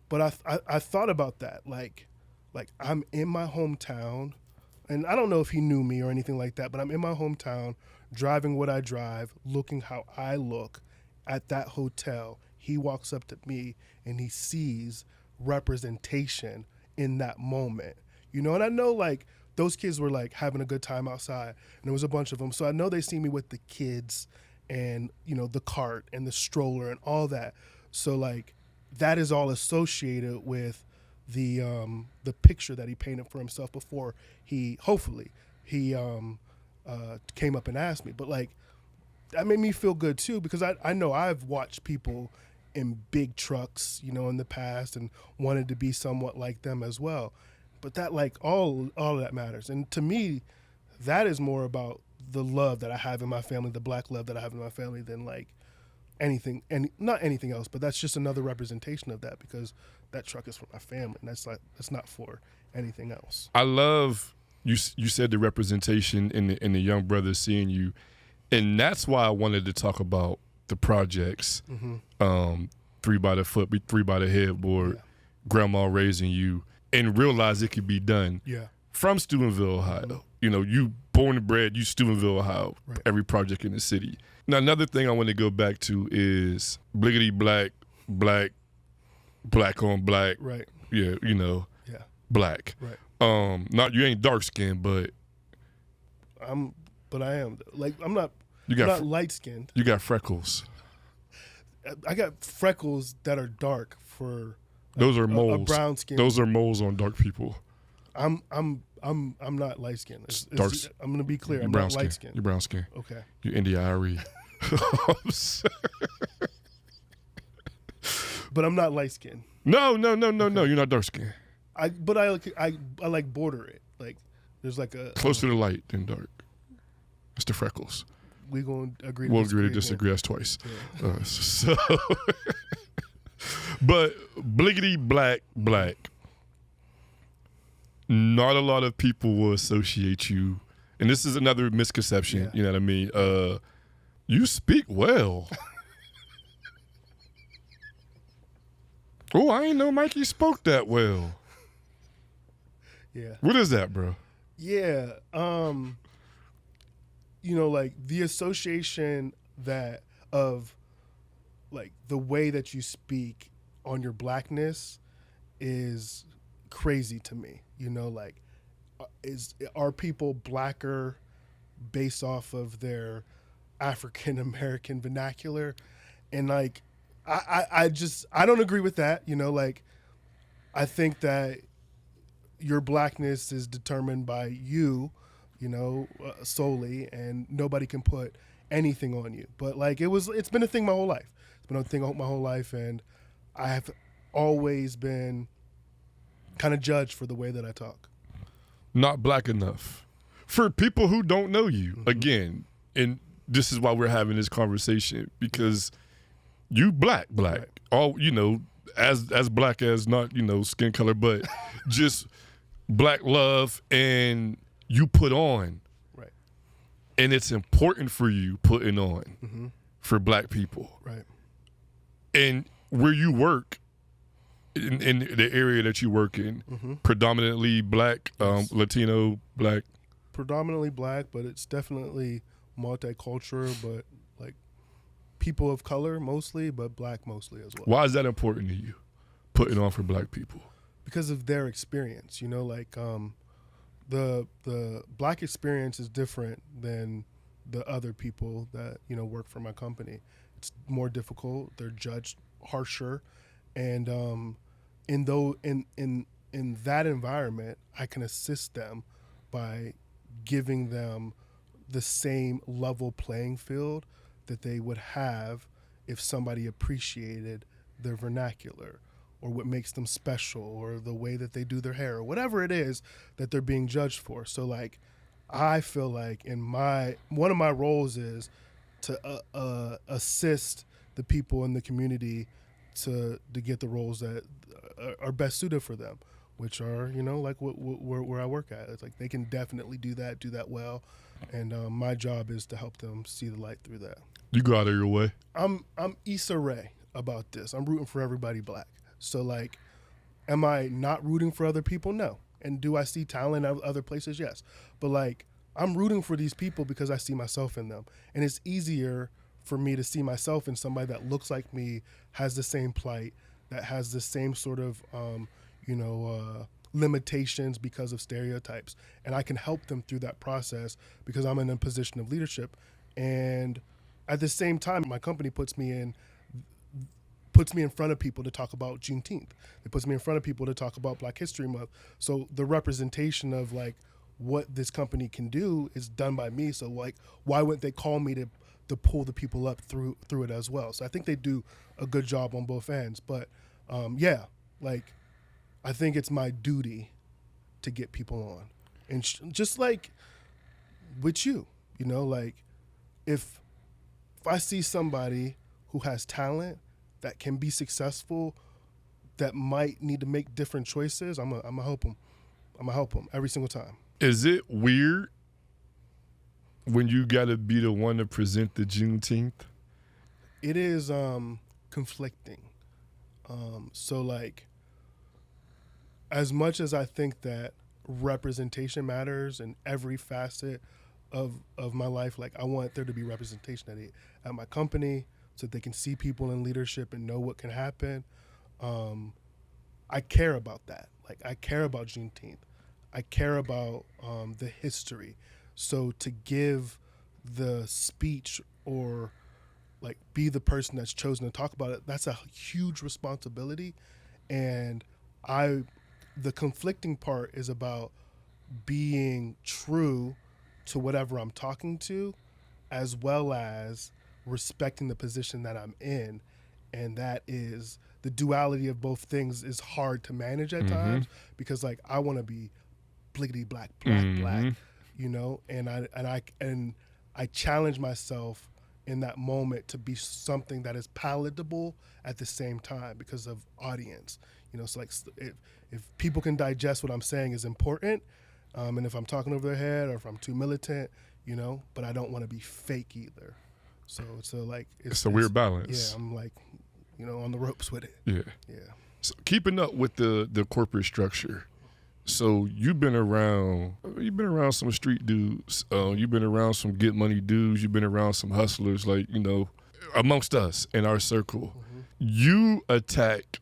But I thought about that, like I'm in my hometown, and I don't know if he knew me or anything like that, but I'm in my hometown, driving what I drive, looking how I look at that hotel. He walks up to me and he sees representation in that moment, you know. And I know like those kids were like having a good time outside, and there was a bunch of them, so I know they see me with the kids and, you know, the cart and the stroller and all that. So like that is all associated with the picture that he painted for himself before he came up and asked me. But like that made me feel good too, because I know I've watched people in big trucks, you know, in the past and wanted to be somewhat like them as well. But that like all of that matters. And to me, that is more about the love that I have in my family, the black love that I have in my family, than like anything, and not anything else. But that's just another representation of that, because that truck is for my family, and that's not for anything else. I love you said the representation in the young brothers seeing you, and that's why I wanted to talk about the projects. 3 by the foot, 3 by the headboard, grandma raising you, and realize it could be done from Steubenville, Ohio. You know, you born and bred, you Steubenville, Ohio, every project in the city. Now, another thing I want to go back to is bliggity black on black. Right. Yeah, you know, black. Right. Not, you ain't dark skinned, but I am. Like, I'm not light skinned. You got freckles. I got freckles that are dark for those are moles. A brown skin. Those are moles on dark people. I'm not light skinned. I'm gonna be clear. I'm not light skinned. You're brown skin. Okay. You're India Irie. But I'm not light skinned. No. You're not dark skinned. I like border it. Like there's like a closer to light than dark. It's the freckles. We gonna agree. We'll agree to disagree. That's twice. Yeah. But bliggity black. Not a lot of people will associate you, and this is another misconception. Yeah. You know what I mean? You speak well. Oh, I ain't know Mikey spoke that well. Yeah. What is that, bro? Yeah. You know, like the association that of like the way that you speak on your blackness is crazy to me. You know, like are people blacker based off of their African American vernacular? And like I don't agree with that. You know, like I think that your blackness is determined by you, you know, solely, and nobody can put anything on you. But like it's been a thing my whole life. It's been a thing my whole life, and I have always been kind of judged for the way that I talk. Not black enough. For people who don't know you, again, and this is why we're having this conversation, because you black. Right. All, you know, as black as, not, you know, skin color, but just black love, and you put on. Right. And it's important for you putting on for black people. Right. And where you work, in the area that you work in, predominantly black, yes. Latino, black? Predominantly black, but it's definitely multicultural, but like people of color mostly, but black mostly as well. Why is that important to you, putting on for black people? Because of their experience, you know, like the black experience is different than the other people that, you know, work for my company. It's more difficult. They're judged harsher. And in that environment, I can assist them by giving them the same level playing field that they would have if somebody appreciated their vernacular or what makes them special or the way that they do their hair or whatever it is that they're being judged for. So like, I feel like one of my roles is to assist the people in the community to get the roles that are best suited for them, which are, like where I work at. It's like they can definitely do that well, and my job is to help them see the light through that. You go out of your way. I'm Issa Rae about this. I'm rooting for everybody black. So like, am I not rooting for other people? No. And do I see talent in other places? Yes. But like, I'm rooting for these people because I see myself in them, and it's easier for me to see myself in somebody that looks like me, has the same plight, that has the same sort of limitations because of stereotypes, and I can help them through that process because I'm in a position of leadership. And at the same time, my company puts me in front of people to talk about Juneteenth. It puts me in front of people to talk about Black History Month. So the representation of like what this company can do is done by me. So like, why wouldn't they call me to pull the people up through it as well? So I think they do a good job on both ends. But like, I think it's my duty to get people on, and just like with you, like if I see somebody who has talent that can be successful, that might need to make different choices, I'm gonna help them. I'm gonna help them every single time. Is it weird when you gotta be the one to present the Juneteenth? It is conflicting. So like, as much as I think that representation matters in every facet of my life, like I want there to be representation at my company so that they can see people in leadership and know what can happen. I care about that. Like I care about Juneteenth. I care about the history. So to give the speech or like be the person that's chosen to talk about it, that's a huge responsibility. And the conflicting part is about being true to whatever I'm talking to, as well as respecting the position that I'm in. And that is the duality of both things is hard to manage at times, because like I want to be bliggity black, and I challenge myself in that moment to be something that is palatable at the same time because of audience. So like if people can digest what I'm saying is important, and if I'm talking over their head or if I'm too militant, but I don't want to be fake either. So it's a weird balance. Yeah, I'm like, on the ropes with it. Yeah. Yeah. So keeping up with the corporate structure. So you've been around some street dudes. You've been around some get money dudes. You've been around some hustlers, like, amongst us in our circle. Mm-hmm. You attack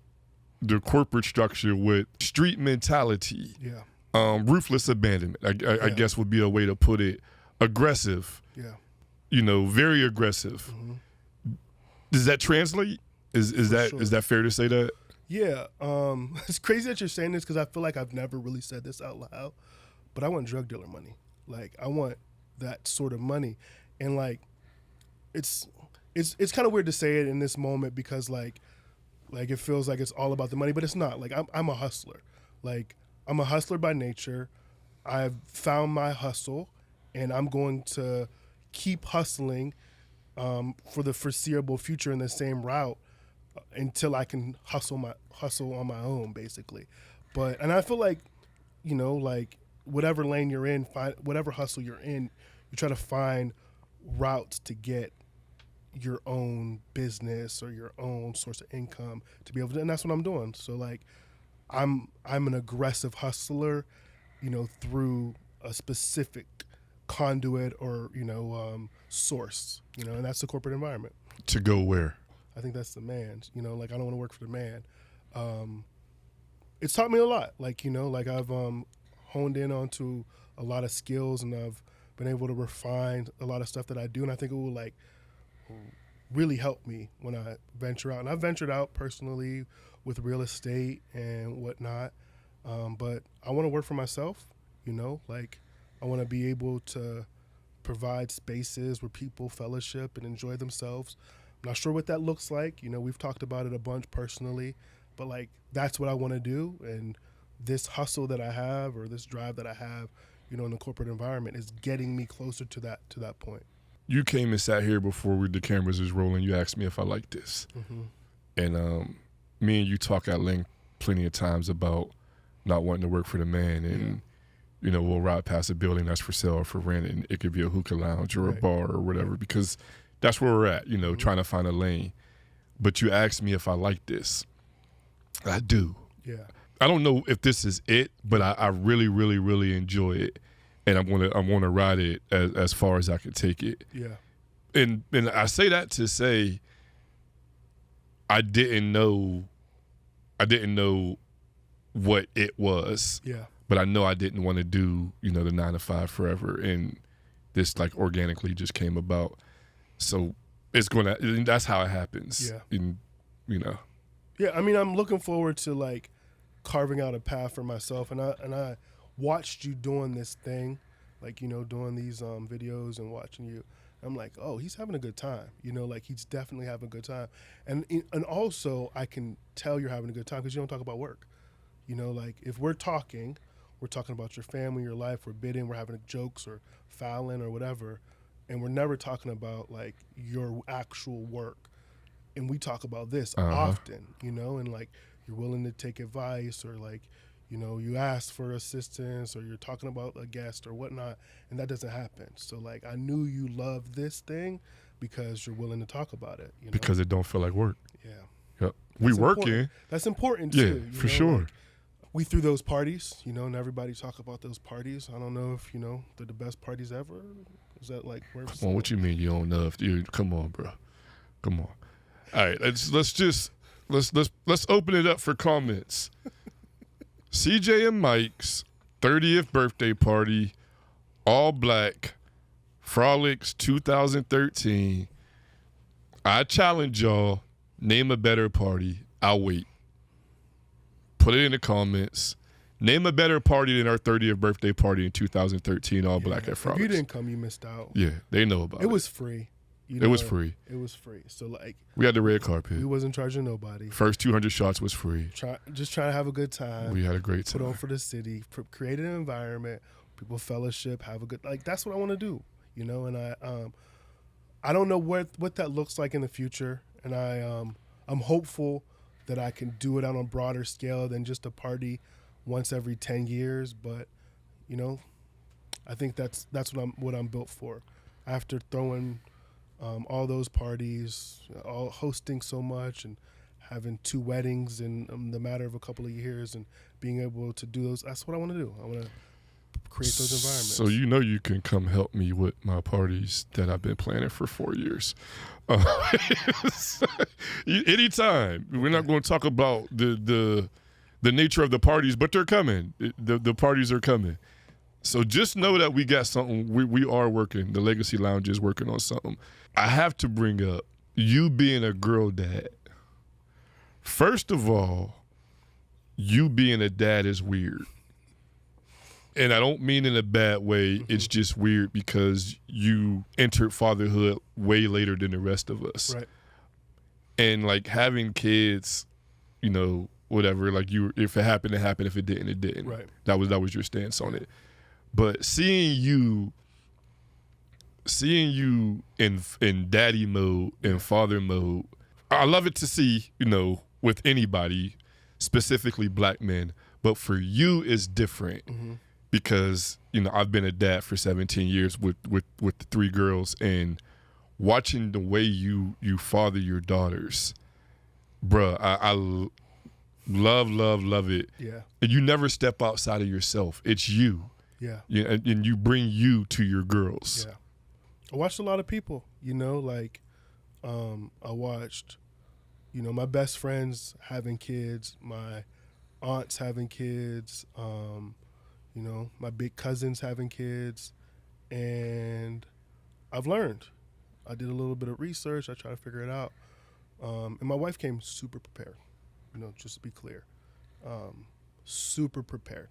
the corporate structure with street mentality. Yeah. Ruthless abandonment, I guess would be a way to put it. Aggressive. Yeah. Very aggressive. Mm-hmm. Does that translate? Is that fair to say that? Yeah. It's crazy that you're saying this because I feel like I've never really said this out loud, but I want drug dealer money. Like I want that sort of money. And like, it's kind of weird to say it in this moment because like it feels like it's all about the money, but it's not. Like I'm a hustler. Like I'm a hustler by nature. I've found my hustle, and I'm going to keep hustling for the foreseeable future in the same route until I can hustle on my own, basically. And I feel like, like whatever lane you're in, whatever hustle you're in, you try to find routes to get your own business or your own source of income to be able to, and that's what I'm doing. So like, I'm an aggressive hustler, through a specific conduit or source, and that's the corporate environment. To go where? I think that's the man. Like I don't want to work for the man. It's taught me a lot. Like like I've honed in onto a lot of skills, and I've been able to refine a lot of stuff that I do, and I think it will like really help me when I venture out. And I've ventured out personally with real estate and whatnot, but I want to work for myself. Like I want to be able to provide spaces where people fellowship and enjoy themselves. I'm not sure what that looks like. We've talked about it a bunch personally, but like that's what I want to do. And this hustle that I have, or this drive that I have, in the corporate environment, is getting me closer to that point. You came and sat here before the cameras is rolling. You asked me if I like this, mm-hmm. and me and you talk at length plenty of times about not wanting to work for the man, and you know, we'll ride past a building that's for sale or for rent, and it could be a hookah lounge or a bar or whatever, because that's where we're at, you know, trying to find a lane. But you asked me if I like this. I do. Yeah. I don't know if this is it, but I really, really, really enjoy it, and I want to ride it as far as I can take it. Yeah. And I say that to say I didn't know what it was. Yeah. But I know I didn't want to do, you know, the 9 to 5 forever, and this like organically just came about. So that's how it happens. Yeah. And, you know. Yeah, I mean, I'm looking forward to like carving out a path for myself, and I watched you doing this thing, like, you know, doing these videos and watching you. I'm like, oh, he's having a good time, you know, like he's definitely having a good time, and also I can tell you're having a good time because you don't talk about work, you know, like if we're talking about your family, your life, we're bidding, we're having jokes or fouling or whatever, and we're never talking about like your actual work. And we talk about this often, you know, and like you're willing to take advice, or like, you know, you ask for assistance, or you're talking about a guest or whatnot, and that doesn't happen. So like I knew you loved this thing because you're willing to talk about it. You know? Because it don't feel like work. Yeah. Yep. We working. Important. That's important yeah, too. for know? sure. Like, we threw those parties, you know, and everybody talk about those parties. I don't know if, you know, they're the best parties ever. Is that like where? Come on, what you mean you don't know? Come on, bro. Come on. All right, let's open it up for comments. CJ and Mike's 30th birthday party, all black, Frolics 2013. I challenge y'all, name a better party. I'll wait. Put it in the comments. Name a better party than our 30th birthday party in 2013, all black at Frolics. If you didn't come, you missed out. Yeah, they know about it. It was free. You know, it was free. It was free. So like we had the red carpet. We wasn't charging nobody. First 200 shots was free. Just trying to have a good time. We had a great time. Put on for the city. Create an environment. People fellowship. Have a good that's what I want to do. You know, and I don't know what that looks like in the future, and I'm hopeful that I can do it on a broader scale than just a party once every 10 years. But you know, I think that's what I'm built for. After throwing all those parties, all hosting so much, and having 2 weddings in the matter of a couple of years, and being able to do those, that's what I want to do. I want to create those environments. So you know you can come help me with my parties that I've been planning for 4 years. Anytime. We're not going to talk about the nature of the parties, but they're coming. The parties are coming. So just know that we got something. We are working. The Legacy Lounge is working on something. I have to bring up you being a girl dad. First of all, you being a dad is weird. And I don't mean in a bad way. It's just weird because you entered fatherhood way later than the rest of us. Right. And like having kids, you know, whatever, like if it happened, it happened. If it didn't, it didn't. Right. That was your stance on it. But seeing you in daddy mode and father mode, I love it to see, you know, with anybody, specifically black men. But for you, it's different because, you know, I've been a dad for 17 years with the 3 girls, and watching the way you father your daughters, bruh, I love it. Yeah. And you never step outside of yourself. It's you. Yeah. Yeah, and you bring you to your girls. Yeah. I watched a lot of people, you know, like I watched, you know, my best friends having kids, my aunts having kids, you know, my big cousins having kids, and I've learned. I did a little bit of research. I tried to figure it out. And my wife came super prepared, you know, just to be clear. Super prepared.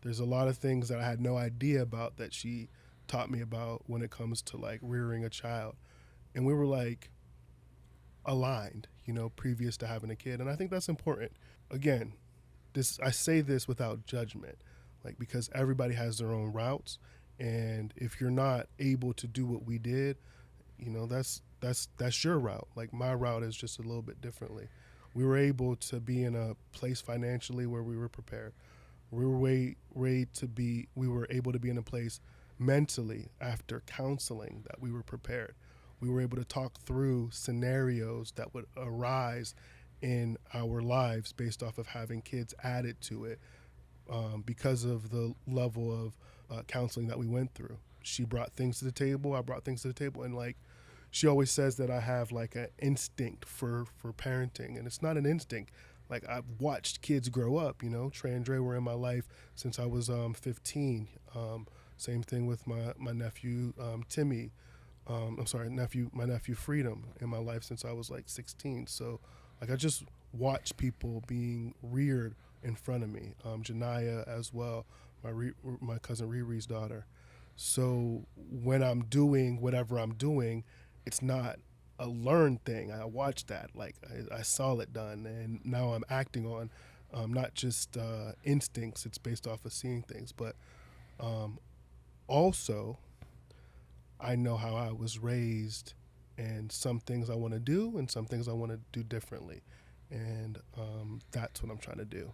There's a lot of things that I had no idea about that she taught me about when it comes to like rearing a child. And we were like aligned, you know, previous to having a kid. And I think that's important. Again, I say this without judgment, like, because everybody has their own routes. And if you're not able to do what we did, you know, that's your route. Like my route is just a little bit differently. we were able to be in a place financially where we were prepared. We were we were able to be in a place mentally after counseling that we were prepared. We were able to talk through scenarios that would arise in our lives based off of having kids added to it because of the level of counseling that we went through. She brought things to the table. I brought things to the table. And like, she always says that I have like an instinct for parenting, and it's not an instinct. Like, I've watched kids grow up, you know. Trey and Dre were in my life since I was 15. Same thing with my nephew Timmy. My nephew Freedom in my life since I was like 16. So like, I just watch people being reared in front of me. Janaya as well, my cousin Riri's daughter. So when I'm doing whatever I'm doing, it's not a learned thing. I watched that. Like, I saw it done, and now I'm acting on not just instincts. It's based off of seeing things. But also, I know how I was raised, and some things I want to do and some things I want to do differently. And that's what I'm trying to do.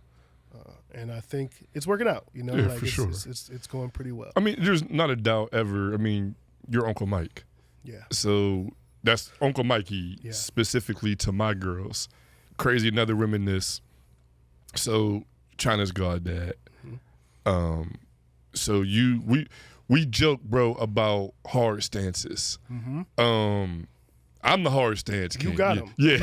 And I think it's working out, you know. Yeah, like for sure. It's going pretty well. I mean, there's not a doubt ever. I mean, you're Uncle Mike. Yeah. So that's Uncle Mikey specifically to my girls. Crazy another reminisce. So China's goddad. Mm-hmm. So we joke, bro, about hard stances. Mm-hmm. I'm the hard stance king. You got him. Yeah.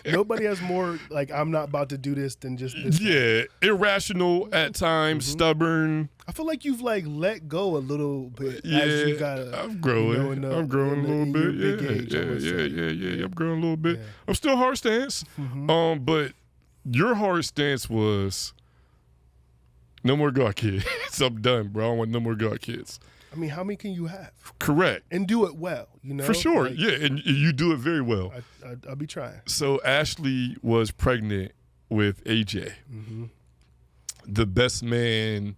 Nobody has more, like, I'm not about to do this than just this. Yeah. Irrational at times, stubborn. I feel like you've, like, let go a little bit as you got I'm growing. I'm growing a little bit. Yeah. I'm growing a little bit. Yeah. I'm still hard stance. Mm-hmm. But your hard stance was no more God kids. I'm done, bro. I don't want no more God kids. I mean, how many can you have? Correct. And do it well, you know? For sure, like, yeah, and you do it very well. I'll be trying. So Ashley was pregnant with AJ. Mm-hmm. The Best Man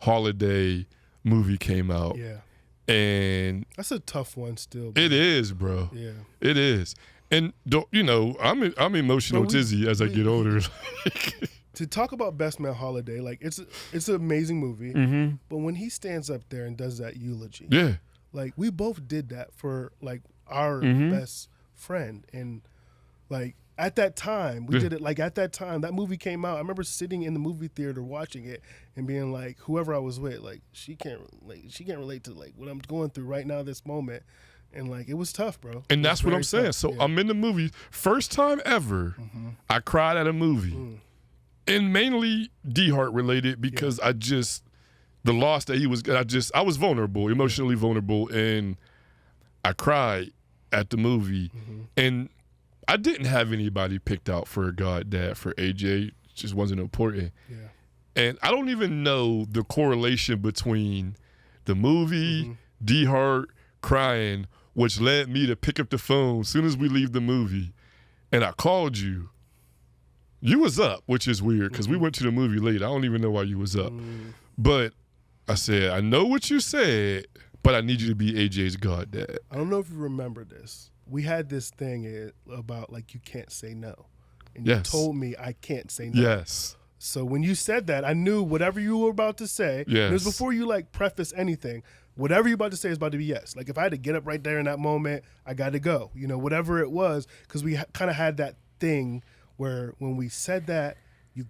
Holiday movie came out. Yeah. And that's a tough one still. Bro. It is, bro. Yeah. It is. And, you know, I'm emotional tizzy as I get older. To talk about Best Man Holiday, like, it's an amazing movie, mm-hmm. but when he stands up there and does that eulogy, like, we both did that for, like, our mm-hmm. best friend, and, like, at that time, we did it, like, at that time, that movie came out, I remember sitting in the movie theater watching it and being like, whoever I was with, like, she can't relate to, like, what I'm going through right now, this moment, and, like, it was tough, bro. And that's what I'm saying. So I'm in the movie, first time ever, mm-hmm. I cried at a movie. Mm. And mainly D-Hart related because the loss that he was, I was vulnerable, emotionally vulnerable, and I cried at the movie. Mm-hmm. And I didn't have anybody picked out for a goddad for AJ. It just wasn't important. Yeah. And I don't even know the correlation between the movie, mm-hmm. D-Hart, crying, which led me to pick up the phone as soon as we leave the movie. And I called you. You was up, which is weird because we went to the movie late. I don't even know why you was up. But I said, I know what you said, but I need you to be AJ's goddad. I don't know if you remember this. We had this thing about, like, you can't say no. And you told me I can't say no. Yes. So when you said that, I knew whatever you were about to say, it was before you, like, preface anything, whatever you're about to say is about to be yes. Like, if I had to get up right there in that moment, I got to go. You know, whatever it was, because we kind of had that thing where when we said that, you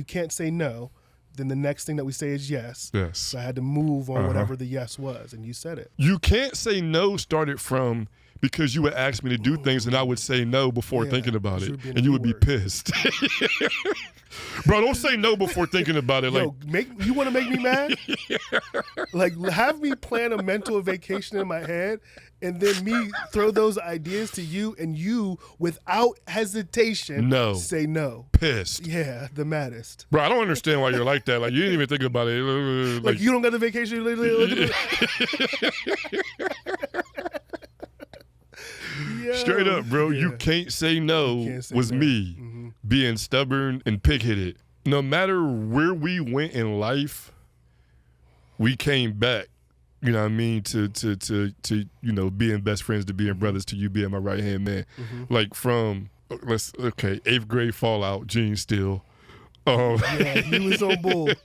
can't say no. Then the next thing that we say is yes. Yes. So I had to move on whatever the yes was, and you said it. You can't say no started from because you would ask me to do things and I would say no before thinking about it, and you would be pissed. Bro, don't say no before thinking about it. Yo, you want to make me mad? Like, have me plan a mental vacation in my head and then me throw those ideas to you, and you, without hesitation, say no. Pissed. Yeah, the maddest. Bro, I don't understand why you're like that. Like, you didn't even think about it. Like you don't got the vacation? Straight up, bro. You can't say no was me being stubborn and pig-headed. No matter where we went in life, we came back, you know what I mean, to you know, being best friends, to being brothers, to you being my right-hand man. Like, from 8th grade fallout, Gene Steele. Yeah, he was on board.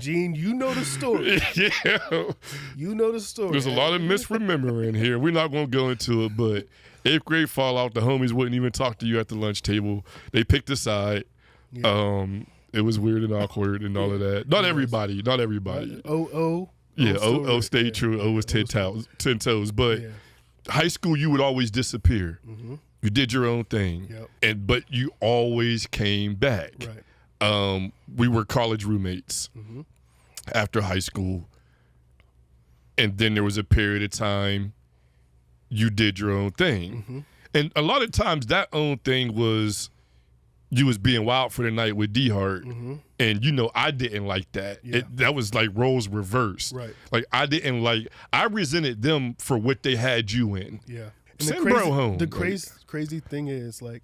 Gene, you know the story. Yeah. You know the story. There's a lot of misremembering here. We're not going to go into it, but 8th grade fallout, the homies wouldn't even talk to you at the lunch table. They picked a side. Yeah. It was weird and awkward and all of that. Not everybody. Yeah, O stayed true. O was 10 toes. But high school, you would always disappear. Mm-hmm. You did your own thing. Yep. But you always came back. Right. We were college roommates after high school. And then there was a period of time you did your own thing. Mm-hmm. And a lot of times that own thing was you was being wild for the night with D-Hart. Mm-hmm. And, I didn't like that. Yeah. That was like roles reversed. Right. Like, I resented them for what they had you in. Yeah. Send bro home. The crazy thing is, like,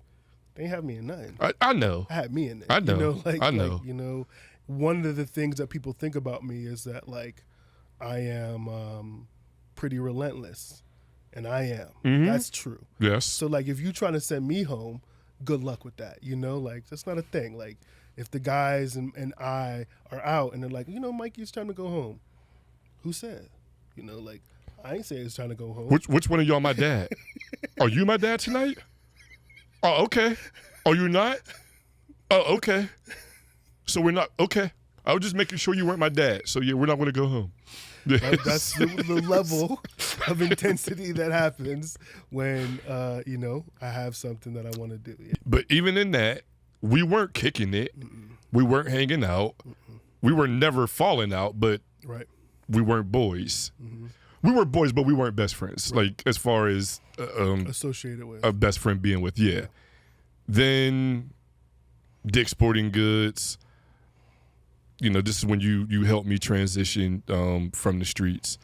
they have me in nothing. I know. I had me in it. I know. I know. One of the things that people think about me is that, like, I am pretty relentless. And I am. Mm-hmm. That's true. Yes. So, like, if you're trying to send me home, good luck with that. Like, that's not a thing. Like, if the guys and I are out and they're like, Mikey, it's time to go home. Who said? Like, I ain't say it's time to go home. Which one of y'all my dad? Are you my dad tonight? Oh, okay. Oh, you're not? Oh, okay. So we're not, okay. I was just making sure you weren't my dad. So, yeah, we're not going to go home. That's the level of intensity that happens when, I have something that I want to do. Yeah. But even in that, we weren't kicking it. Mm-mm. We weren't hanging out. Mm-mm. We were never falling out, but we weren't boys. Mm-hmm. We were boys, but we weren't best friends. Right. Like, as far as associated with a best friend being with, yeah. Then Dick's Sporting Goods. This is when you helped me transition from the streets.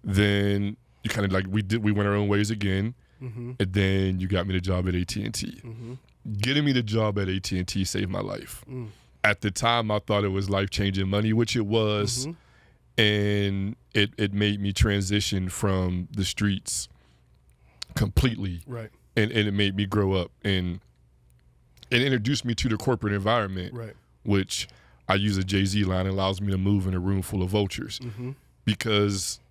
Then you kind of like we went our own ways again, and then you got me the job at AT&T. Mm-hmm. Getting me the job at AT&T saved my life. Mm. At the time, I thought it was life-changing money, which it was, and it made me transition from the streets completely, right? And it made me grow up, and it introduced me to the corporate environment, right? Which I use a Jay-Z line, allows me to move in a room full of vultures. Mm-hmm. Because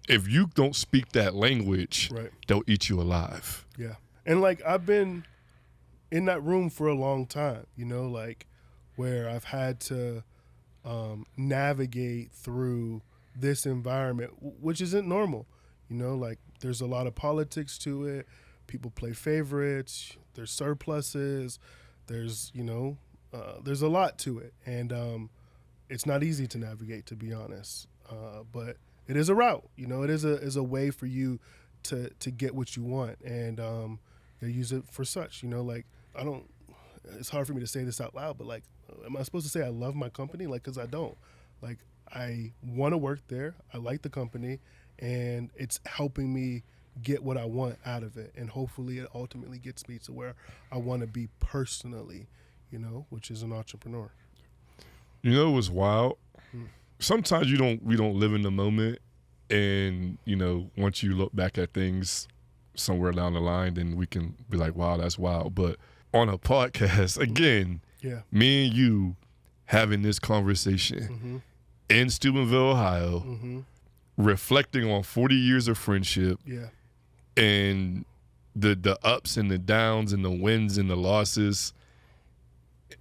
if you don't speak that language, they'll eat you alive. Yeah. And, like, I've been in that room for a long time, like, where I've had to navigate through this environment, which isn't normal. Like, there's a lot of politics to it. People play favorites. There's surpluses. There's a lot to it, and it's not easy to navigate, to be honest. But it is a route, it is a way for you to get what you want, and they use it for such. Like, it's hard for me to say this out loud, but, like, am I supposed to say I love my company? Like, because I don't. Like, I want to work there. I like the company, and it's helping me get what I want out of it, and hopefully it ultimately gets me to where I want to be personally. Which is an entrepreneur. It was wild. Sometimes we don't live in the moment, and once you look back at things somewhere down the line, then we can be like, wow, that's wild. But on a podcast, again, me and you having this conversation in Steubenville, Ohio, reflecting on 40 years of friendship, and the ups and the downs and the wins and the losses.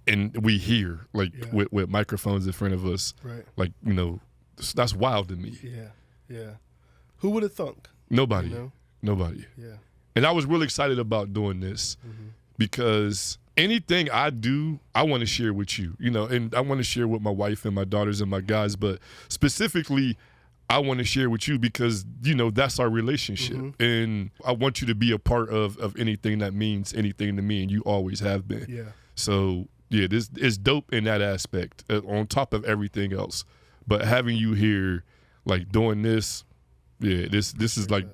And we hear, like, with microphones in front of us, right? Like, that's wild to me. Yeah. Who would have thunk? Nobody. Nobody. Yeah. And I was really excited about doing this because anything I do, I want to share with you, and I want to share with my wife and my daughters and my guys, but specifically, I want to share with you because, that's our relationship. And I want you to be a part of anything that means anything to me, and you always have been. Yeah. So, yeah, this is dope in that aspect, on top of everything else. But having you here, like, doing this, this is like,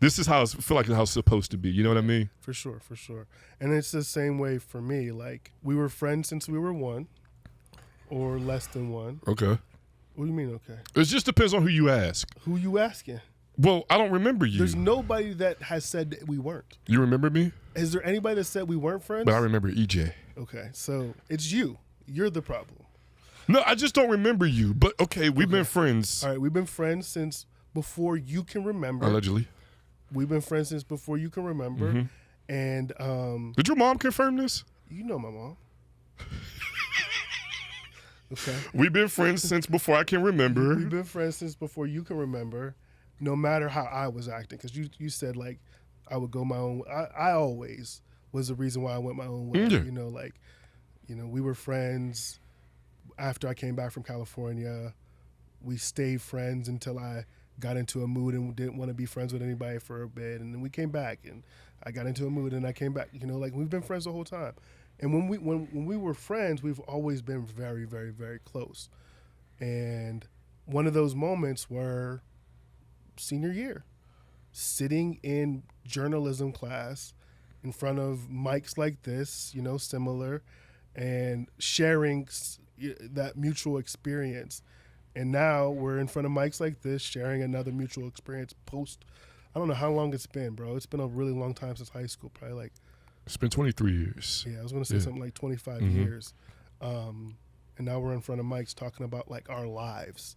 this is how I feel like how it's supposed to be. You know what I mean? For sure. And it's the same way for me. Like, we were friends since we were one or less than one. Okay. What do you mean, okay? It just depends on who you ask. Who you asking? Well, I don't remember you. There's nobody that has said that we weren't. You remember me? Is there anybody that said we weren't friends? But I remember EJ. Okay, so it's you. You're the problem. No, I just don't remember you. But okay, we've been friends. All right, we've been friends since before you can remember. Allegedly. We've been friends since before you can remember. Mm-hmm. And did your mom confirm this? You know my mom. Okay. We've been friends since before I can remember. We've been friends since before you can remember. No matter how I was acting, because you said like I would go my own. I always was the reason why I went my own way. Yeah. We were friends after I came back from California. We stayed friends until I got into a mood and didn't want to be friends with anybody for a bit, and then we came back and I got into a mood and I came back. We've been friends the whole time. And when we were friends, we've always been very, very, very close. And one of those moments were senior year, sitting in journalism class in front of mics like this, similar, and sharing that mutual experience. And now we're in front of mics like this, sharing another mutual experience post. I don't know how long it's been, bro. It's been a really long time since high school, probably It's been 23 years. Yeah, I was going to say something like 25 years. And now we're in front of mics talking about our lives,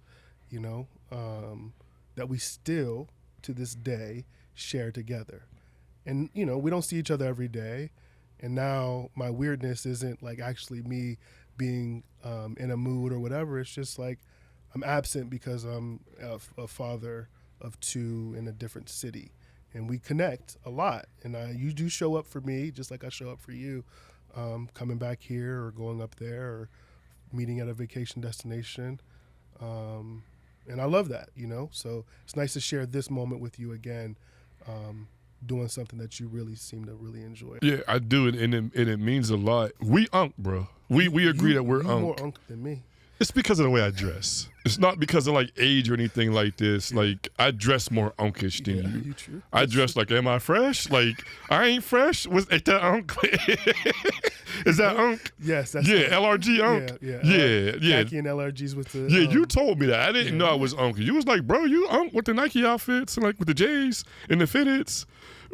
that we still, to this day, share together. And, we don't see each other every day. And now my weirdness isn't actually me being in a mood or whatever. It's just I'm absent because I'm a father of two in a different city. And we connect a lot. And you do show up for me just like I show up for you, coming back here or going up there or meeting at a vacation destination. And I love that, So it's nice to share this moment with you again, doing something that you really seem to really enjoy. Yeah, I do, and it means a lot. We unk, bro. We agree that we're more unk than me. It's because of the way I dress. It's not because of age or anything like this. I dress more unkish than you. You true. I dress am I fresh? I ain't fresh. Ain't that unk? Is that unk? Yes, that's LRG unk. Yeah. Khaki and LRGs with the. Yeah, you told me that. I didn't know I was unk. You was like, bro, you unk with the Nike outfits and with the J's and the fitteds.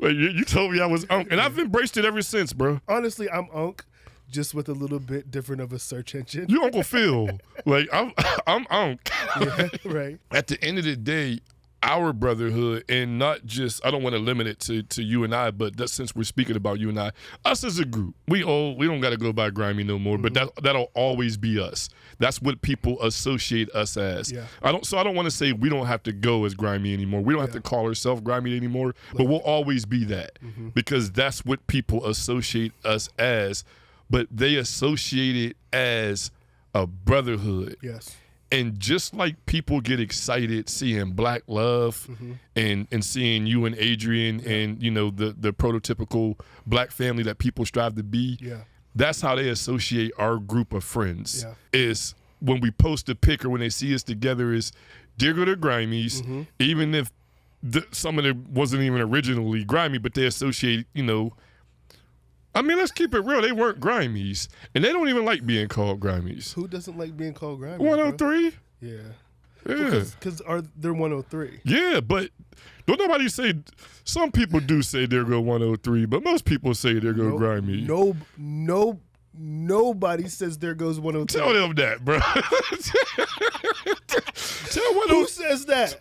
You told me I was unk, and I've embraced it ever since, bro. Honestly, I'm unk. Just with a little bit different of a search engine. You Uncle Phil. I'm unk. Yeah, right. At the end of the day, our brotherhood, and not just, I don't want to limit it to you and I, but since we're speaking about you and I, us as a group, we don't got to go by grimy no more, but that'll always be us. That's what people associate us as. Yeah. I don't want to say we don't have to go as grimy anymore. We don't have to call ourselves grimy anymore, but we'll always be that because that's what people associate us as. But they associate it as a brotherhood. Yes. And just like people get excited seeing Black love and seeing you and Adrian and, the prototypical Black family that people strive to be, that's how they associate our group of friends. Yeah. Is when we post a pic or when they see us together is Digger the Grimies, even if some of it wasn't even originally grimy, but they associate, let's keep it real. They weren't Grimies, and they don't even like being called Grimies. Who doesn't like being called Grimies? 103? Yeah. Yeah. Because they're 103. Yeah, but don't nobody say, some people do say there go 103, but most people say there go Grimy. Nobody says there goes 103. Tell them that, bro. Who says that?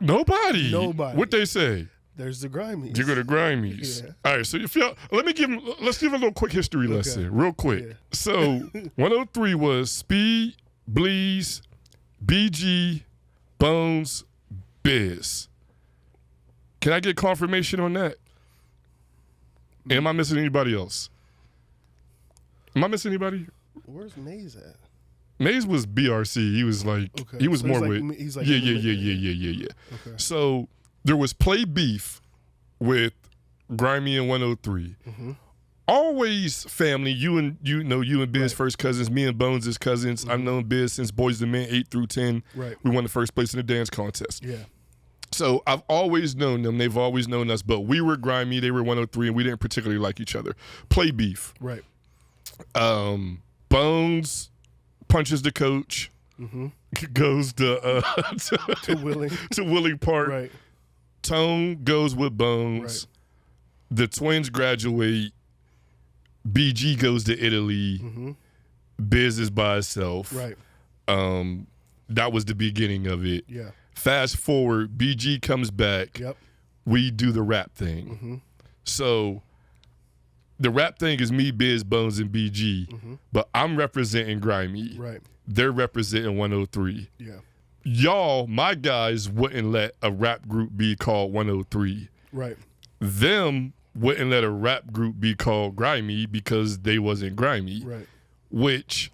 Nobody. Nobody. What they say? There's the Grimies. You go to Grimies. Yeah. All right, so let's give a little quick history lesson, real quick. Yeah. So 103 was Speed, Bleeze, BG, Bones, Biz. Can I get confirmation on that? Am I missing anybody else? Am I missing anybody? Where's Maze at? Maze was BRC. He was he was more with. He's like yeah. Okay. So there was Play Beef with Grimy and 103. Always family. You and Biz first cousins. Me and Bones is cousins. I've known Biz since Boys to Men 8 through 10. Right. We won the first place in the dance contest. Yeah. So I've always known them. They've always known us. But we were Grimy. They were 103, and we didn't particularly like each other. Play Beef. Right. Bones punches the coach. Goes to Willing Willing Park. Right. Tone goes with Bones. Right. The twins graduate. BG goes to Italy. Mm-hmm. Biz is by itself. Right. That was the beginning of it. Yeah. Fast forward, BG comes back. Yep. We do the rap thing. Mm-hmm. So the rap thing is me, Biz, Bones, and BG. Mm-hmm. But I'm representing Grimy. Right. They're representing 103. Yeah. Y'all, my guys, wouldn't let a rap group be called 103. Right. Them wouldn't let a rap group be called Grimy because they wasn't grimy. Right. Which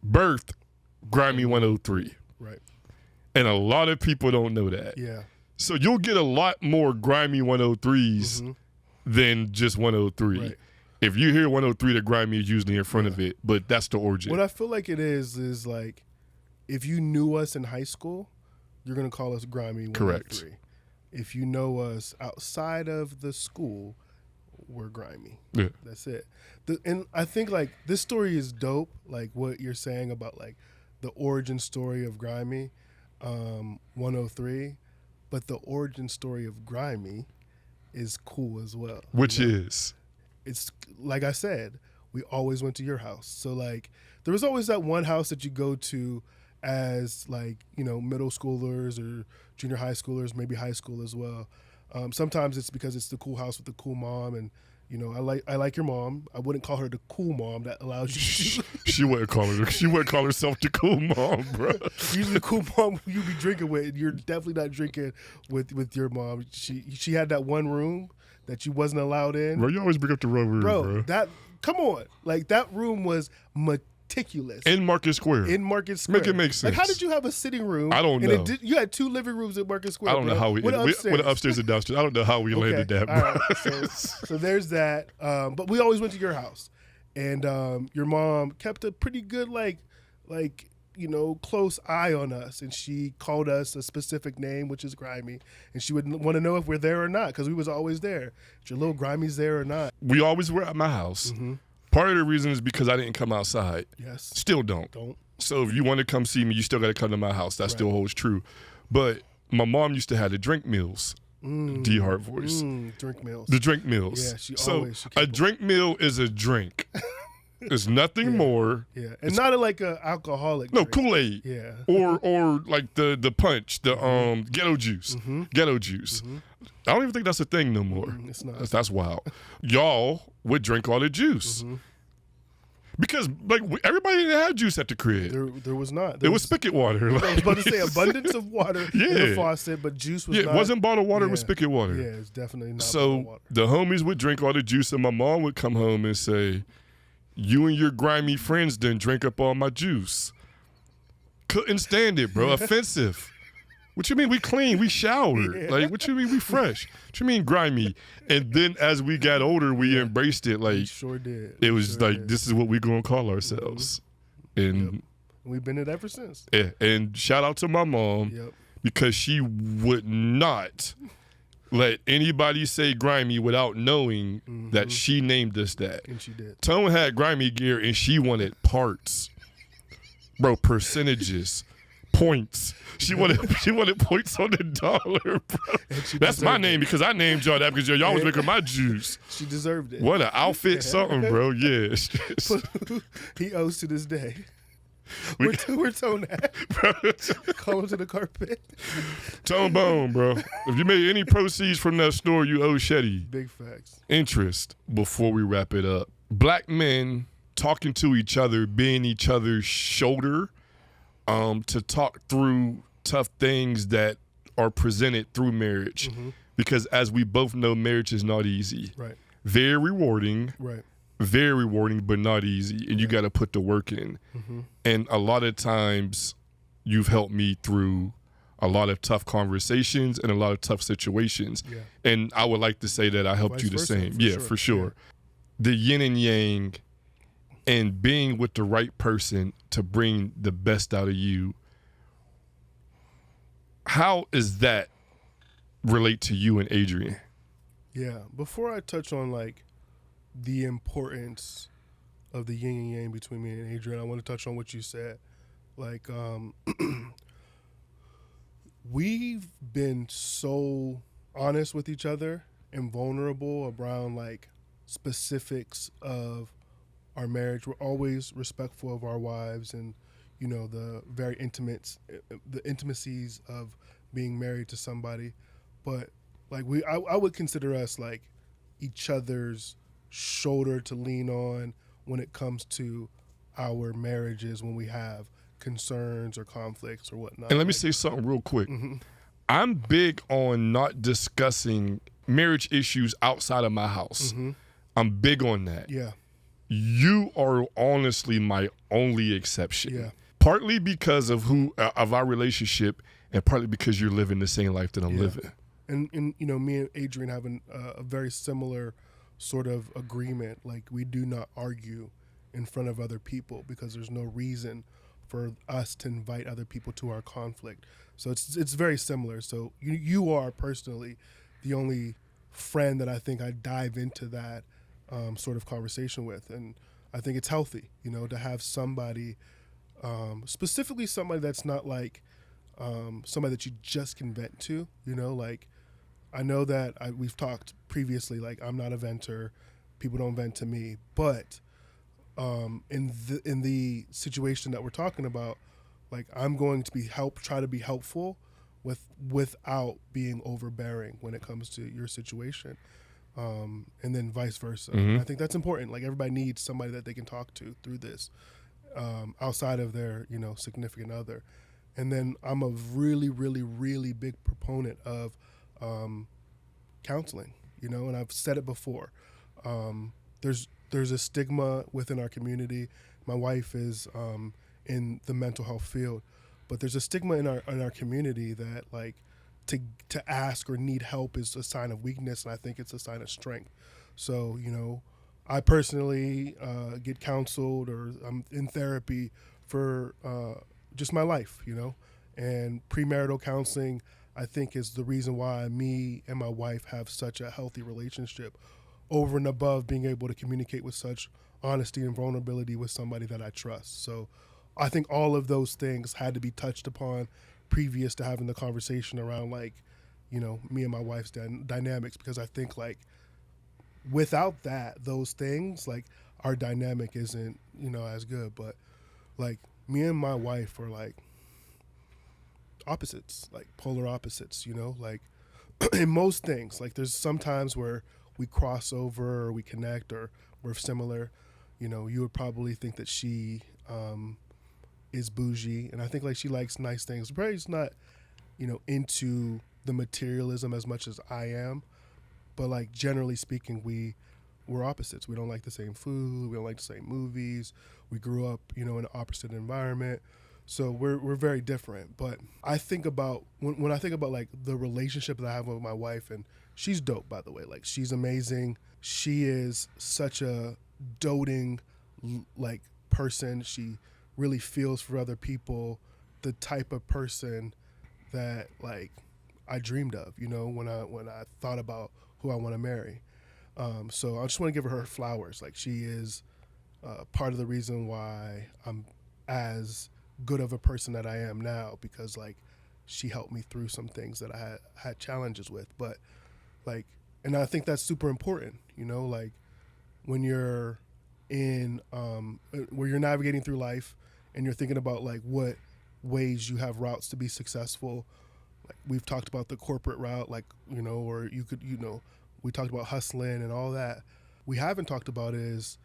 birthed Grimy 103. Right. And a lot of people don't know that. Yeah. So you'll get a lot more Grimy 103s Mm-hmm. than just 103. Right. If you hear 103, the Grimy is usually in front of it, but that's the origin. What I feel like it is like, if you knew us in high school, you're going to call us Grimy 103. Correct. If you know us outside of the school, we're Grimy. Yeah. That's it. And I think like this story is dope, like what you're saying about like the origin story of Grimy 103, but the origin story of Grimy is cool as well. Which you know? is? It's like I said, we always went to your house. So like there was always that one house that you go to as like, you know, middle schoolers or junior high schoolers, maybe high school as well. Sometimes it's because it's the cool house with the cool mom, and you know, I like your mom. I wouldn't call her the cool mom that allows you to. She wouldn't call herself the cool mom, bro. Usually the cool mom you be drinking with, you're definitely not drinking with your mom. She had that one room that you wasn't allowed in. Bro, you always bring up the room, bro. That come on, like that room was meticulous. In Market Square. Make it make sense. Like, how did you have a sitting room? I don't know. You had 2 living rooms at Market Square. I don't know how we went upstairs and downstairs. I don't know how we landed that, bro. All right. So there's that. But we always went to your house, and your mom kept a pretty good like you know, close eye on us, and she called us a specific name, which is Grimy, and she would want to know if we're there or not because we was always there. Is your little Grimy's there or not? We always were at my house. Mm-hmm. Part of the reason is because I didn't come outside. Yes. Still don't. So if you want to come see me, you still got to come to my house. That still holds true. But my mom used to have the drink meals. D Hart voice. Drink meals. The drink meals. Yeah, she so she a drink meal is a drink. It's nothing more. Yeah, and not like a alcoholic. No, drink. Kool-Aid. Yeah. Or like the punch, the ghetto juice. Mm-hmm. Ghetto juice. Mm-hmm. I don't even think that's a thing no more. It's not. That's wild. Y'all would drink all the juice. Mm-hmm. Because like everybody didn't have juice at the crib. There was not. There was spigot water. I was about to say abundance of water in the faucet, but juice was not. Yeah, it wasn't bottled water, it was spigot water. Yeah, it's definitely not so bottled water. the homies would drink all the juice, and my mom would come home and say, "You and your grimy friends didn't drink up all my juice." Couldn't stand it, bro. Offensive. What you mean we clean? We showered. Yeah. Like, what you mean we fresh? What you mean grimy? And then as we got older, we embraced it. Like, We sure did. it was like, this is what we gonna call ourselves. And we've been it ever since. yeah, and shout out to my mom because she would not let anybody say grimy without knowing that she named us that. And she did. Tone had grimy gear and she wanted parts. Bro, percentages. Points. She wanted points on the dollar, bro. That's my name because I named y'all that because y'all was drinking my juice. She deserved it. What an outfit, something, bro. Yeah. He owes to this day. We're Tone at. Call him to the carpet. Tone Bone, bro. If you made any proceeds from that store, you owe Shetty. Big facts. Interest before we wrap it up. Black men talking to each other, being each other's shoulder, to talk through tough things that are presented through marriage. Because as we both know, marriage is not easy. Right. Very rewarding. Right. Very rewarding, but not easy. And you got to put the work in. And a lot of times you've helped me through a lot of tough conversations and a lot of tough situations. Yeah. And I would like to say that I helped Vice you the versa, same. For sure. Yeah. The yin and yang and being with the right person to bring the best out of you. How is that relate to you and Adrian? Yeah. Before I touch on like the importance of the yin and yang between me and Adrian, I want to touch on what you said. Like, we've been so honest with each other and vulnerable around like specifics of our marriage. We're always respectful of our wives and the very the intimacies of being married to somebody. But like I would consider us like each other's shoulder to lean on when it comes to our marriages when we have concerns or conflicts or whatnot. And let me say something real quick. I'm big on not discussing marriage issues outside of my house. I'm big on that. Yeah. You are honestly my only exception. Yeah. Partly because of of our relationship, and partly because you're living the same life that I'm living. And me and Adrian have a very similar sort of agreement. Like, we do not argue in front of other people because there's no reason for us to invite other people to our conflict. So it's very similar. So you are personally the only friend that I think I dive into that sort of conversation with, and I think it's healthy, to have somebody, specifically somebody that's not like somebody that you just can vent to. Like, I know that we've talked previously, like, I'm not a venter, people don't vent to me, but in the situation that we're talking about, like, I'm going to try to be helpful without being overbearing when it comes to your situation, and then vice versa. I think that's important. Like, everybody needs somebody that they can talk to through this, outside of their significant other. And then I'm a really, really, really big proponent of counseling, and I've said it before. There's a stigma within our community. My wife is in the mental health field, but there's a stigma in our community that, like, to ask or need help is a sign of weakness, and I think it's a sign of strength. So, I personally get counseled, or I'm in therapy for just my life, and premarital counseling, I think, is the reason why me and my wife have such a healthy relationship, over and above being able to communicate with such honesty and vulnerability with somebody that I trust. So I think all of those things had to be touched upon previous to having the conversation around, like, me and my wife's dynamics, because I think, like, without those things, like, our dynamic isn't, as good. But, like, me and my wife are like opposites, like polar opposites, like in most things. Like, there's some times where we cross over or we connect or we're similar. You would probably think that she is bougie, and I think, like, she likes nice things. Probably is not, into the materialism as much as I am, but, like, generally speaking, we're opposites. We don't like the same food. We don't like the same movies. We grew up, in an opposite environment. So we're very different. But I think about, when I think about, like, the relationship that I have with my wife, and she's dope, by the way. Like, she's amazing. She is such a doting, like, person. She really feels for other people, the type of person that, like, I dreamed of, when I thought about who I want to marry. So I just want to give her flowers. Like, she is part of the reason why I'm as good of a person that I am now, because, like, she helped me through some things that I had challenges with. But, like, and I think that's super important, like, when you're where you're navigating through life and you're thinking about, like, what ways you have routes to be successful. Like, we've talked about the corporate route, like, or you could, we talked about hustling and all that. We haven't talked about is,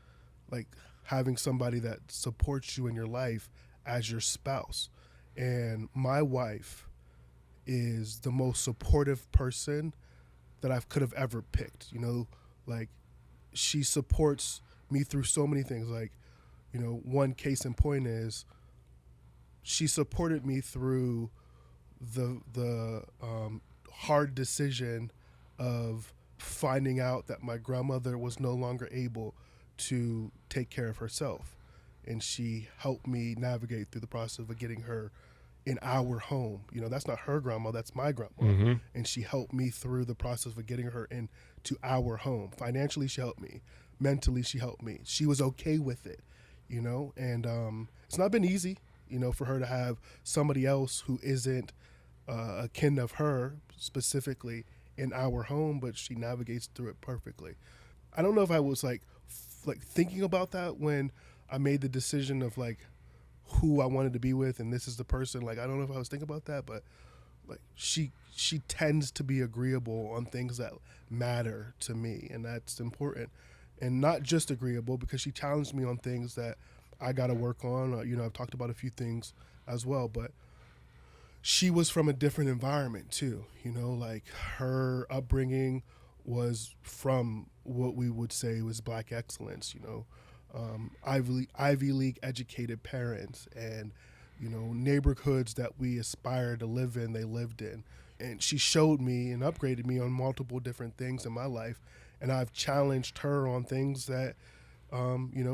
like, having somebody that supports you in your life as your spouse. And my wife is the most supportive person that I could have ever picked. Like, she supports me through so many things. Like, one case in point is she supported me through the hard decision of finding out that my grandmother was no longer able to take care of herself. And she helped me navigate through the process of getting her in our home. That's not her grandma, that's my grandma. And she helped me through the process of getting her into our home. Financially, she helped me. Mentally, she helped me. She was okay with it, and it's not been easy, for her to have somebody else who isn't a kin of her specifically in our home, but she navigates through it perfectly. I don't know if I was like thinking about that when I made the decision of like who I wanted to be with, and this is the person. Like, I don't know if I was thinking about that, but like she tends to be agreeable on things that matter to me, and that's important. And not just agreeable, because she challenged me on things that I got to work on. I've talked about a few things as well, but she was from a different environment too. Like her upbringing was from what we would say was Black excellence. Ivy League educated parents, and neighborhoods that we aspire to live in, they lived in. And she showed me and upgraded me on multiple different things in my life, and I've challenged her on things that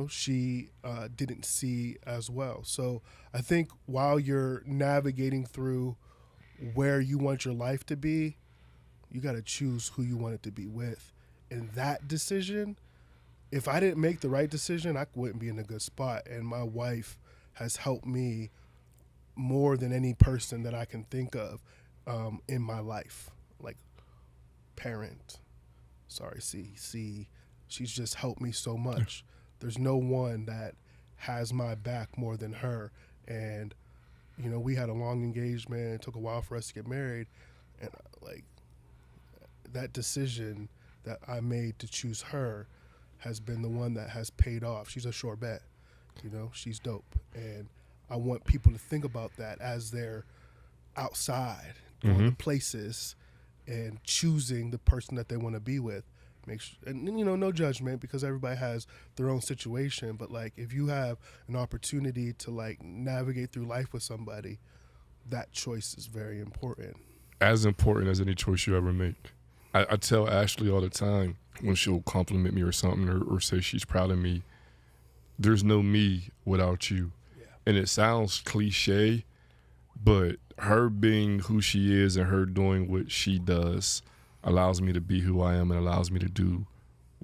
she didn't see as well. So I think while you're navigating through where you want your life to be, you got to choose who you want it to be with. And that decision, if I didn't make the right decision, I wouldn't be in a good spot. And my wife has helped me more than any person that I can think of in my life. Like parent. Sorry, C. She's just helped me so much. There's no one that has my back more than her. And, we had a long engagement. It took a while for us to get married. And, like, that decision that I made to choose her has been the one that has paid off. She's a sure bet. She's dope. And I want people to think about that as they're outside, going to places and choosing the person that they want to be with. Make sure, and no judgment, because everybody has their own situation. But like, if you have an opportunity to like navigate through life with somebody, that choice is very important. As important as any choice you ever make. I tell Ashley all the time when she'll compliment me or something, or say she's proud of me, there's no me without you. Yeah. And it sounds cliche, but her being who she is and her doing what she does allows me to be who I am and allows me to do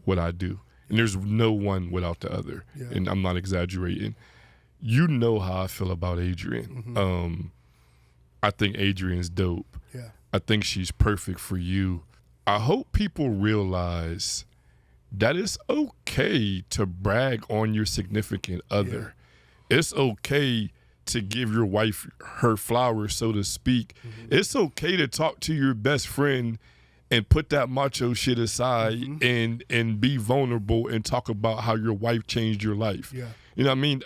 what I do. And there's no one without the other. Yeah. And I'm not exaggerating. You know how I feel about Adrian. Mm-hmm. I think Adrian's dope. Yeah. I think she's perfect for you. I hope people realize that it's okay to brag on your significant other. Yeah. It's okay to give your wife her flowers, so to speak. Mm-hmm. It's okay to talk to your best friend and put that macho shit aside and be vulnerable and talk about how your wife changed your life. Yeah. You know what I mean?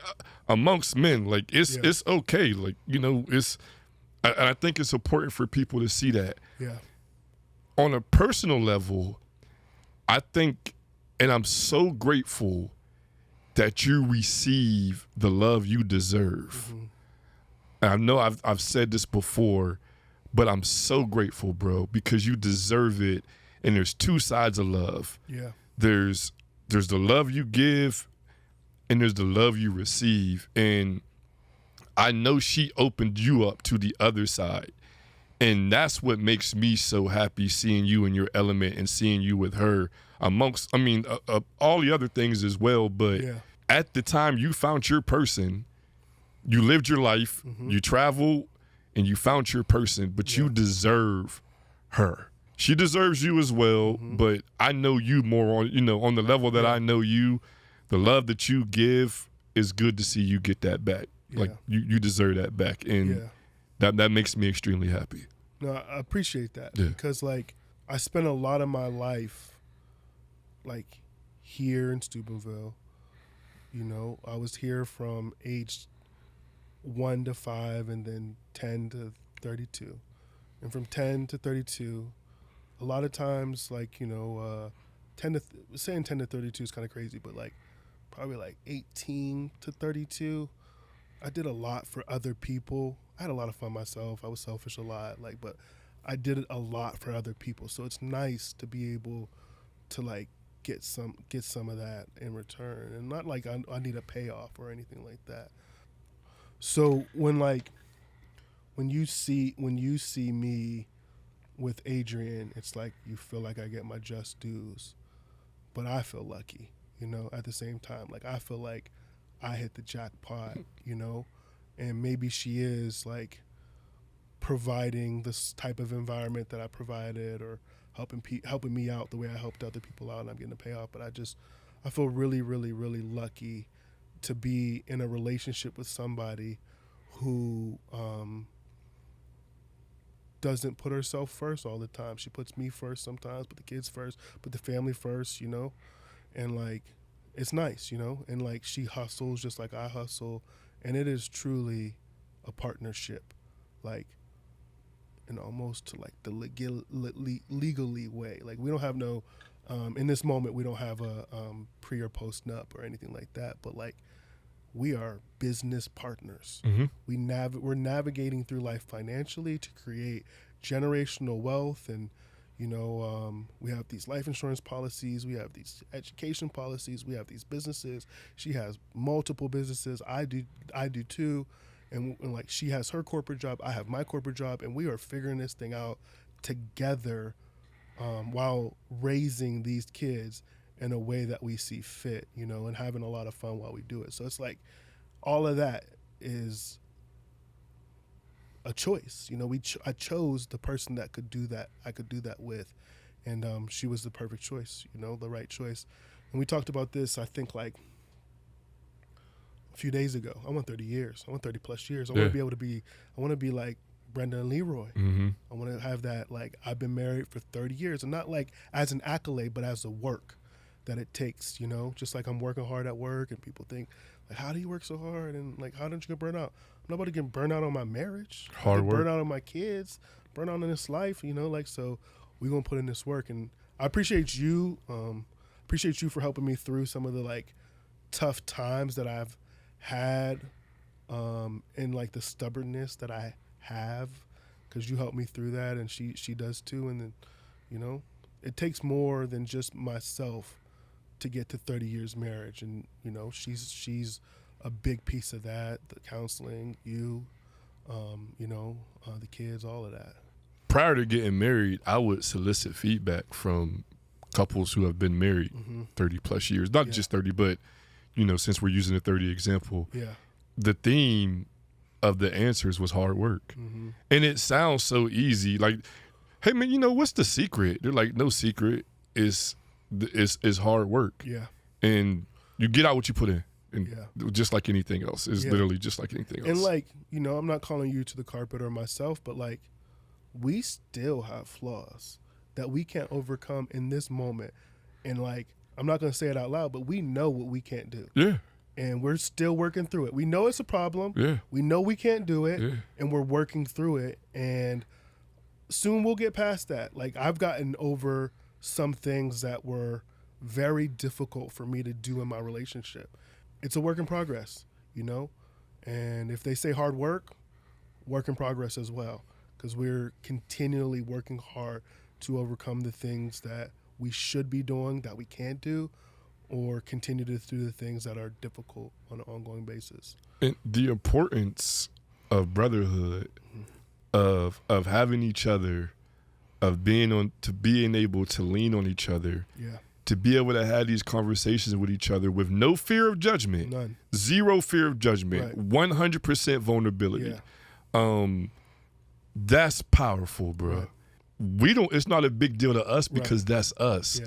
Amongst men, like it's okay. Like, I think it's important for people to see that. Yeah. On a personal level, I think, and I'm so grateful that you receive the love you deserve. Mm-hmm. And I know I've said this before, but I'm so grateful, bro, because you deserve it. And there's two sides of love. Yeah. There's the love you give, and there's the love you receive. And I know she opened you up to the other side. And that's what makes me so happy, seeing you in your element and seeing you with her amongst, all the other things as well. But at the time you found your person, you lived your life, you traveled, and you found your person, but you deserve her. She deserves you as well, but I know you more on the level that I know you. The love that you give is good to see you get that back. Yeah. Like you deserve that back, and that makes me extremely happy. No, I appreciate that because like I spent a lot of my life like here in Steubenville. I was here from age 1 to 5 and then 10 to 32. And from 10 to 32, a lot of times like, 10 to 32 is kind of crazy, but like probably like 18 to 32, I did a lot for other people. I had a lot of fun myself. I was selfish a lot, but I did it a lot for other people. So it's nice to be able to like get some of that in return, and not like I need a payoff or anything like that. So when you see me with Adrian, it's like you feel like I get my just dues, but I feel lucky, at the same time. Like I feel like I hit the jackpot, and maybe she is like providing this type of environment that I provided or helping me out the way I helped other people out, and I'm getting a payoff. But I feel really, really, really lucky to be in a relationship with somebody who doesn't put herself first all the time. She puts me first sometimes, put the kids first, put the family first, and like, it's nice, and like, she hustles just like I hustle, and it is truly a partnership, like, and almost to like the legally way. Like, we don't have no, in this moment, we don't have a pre or post nup or anything like that, but like, we are business partners. Mm-hmm. We're navigating through life financially to create generational wealth, and we have these life insurance policies, we have these education policies, we have these businesses. She has multiple businesses. I do too, and like, she has her corporate job, I have my corporate job, and we are figuring this thing out together while raising these kids in a way that we see fit, and having a lot of fun while we do it. So it's like, all of that is a choice. I chose the person that could do that. I could do that with, and she was the perfect choice. The right choice. And we talked about this, I think, like a few days ago. I want 30 years. I want 30 plus years. I want to be able to be. I want to be like Brenda and Leroy. Mm-hmm. I want to have that, like, I've been married for 30 years, and not like as an accolade, but as a work that it takes, just like I'm working hard at work, and people think, like, how do you work so hard, and like, how don't you get burned out? I'm not about to get burned out on my marriage, hard work, burn out on my kids, burn out in this life, like, so we're gonna put in this work. And I appreciate you for helping me through some of the like tough times that I've had, and like the stubbornness that I have, because you helped me through that, and she does too. And then it takes more than just myself to get to 30 years marriage, and she's a big piece of that. The counseling, the kids, all of that. Prior to getting married, I would solicit feedback from couples who have been married 30 plus years, not just 30, but since we're using the 30 example, the theme of the answers was hard work. And it sounds so easy, like, hey man, what's the secret? They're like, no secret, is hard work. And you get out what you put in. And just like anything else, is literally just like anything else. And like, I'm not calling you to the carpet or myself, but like, we still have flaws that we can't overcome in this moment. And like, I'm not going to say it out loud, but we know what we can't do. Yeah. And we're still working through it. We know it's a problem. Yeah. We know we can't do it. Yeah. And we're working through it. And soon we'll get past that. Like, I've gotten over some things that were very difficult for me to do in my relationship. It's a work in progress, And if they say hard work in progress as well, because we're continually working hard to overcome the things that we should be doing that we can't do, or continue to do the things that are difficult on an ongoing basis. And the importance of brotherhood, of having each other, of being able to lean on each other, to be able to have these conversations with each other with no fear of judgment, none, zero fear of judgment, 100% vulnerability. That's powerful, bro. It's not a big deal to us because that's us.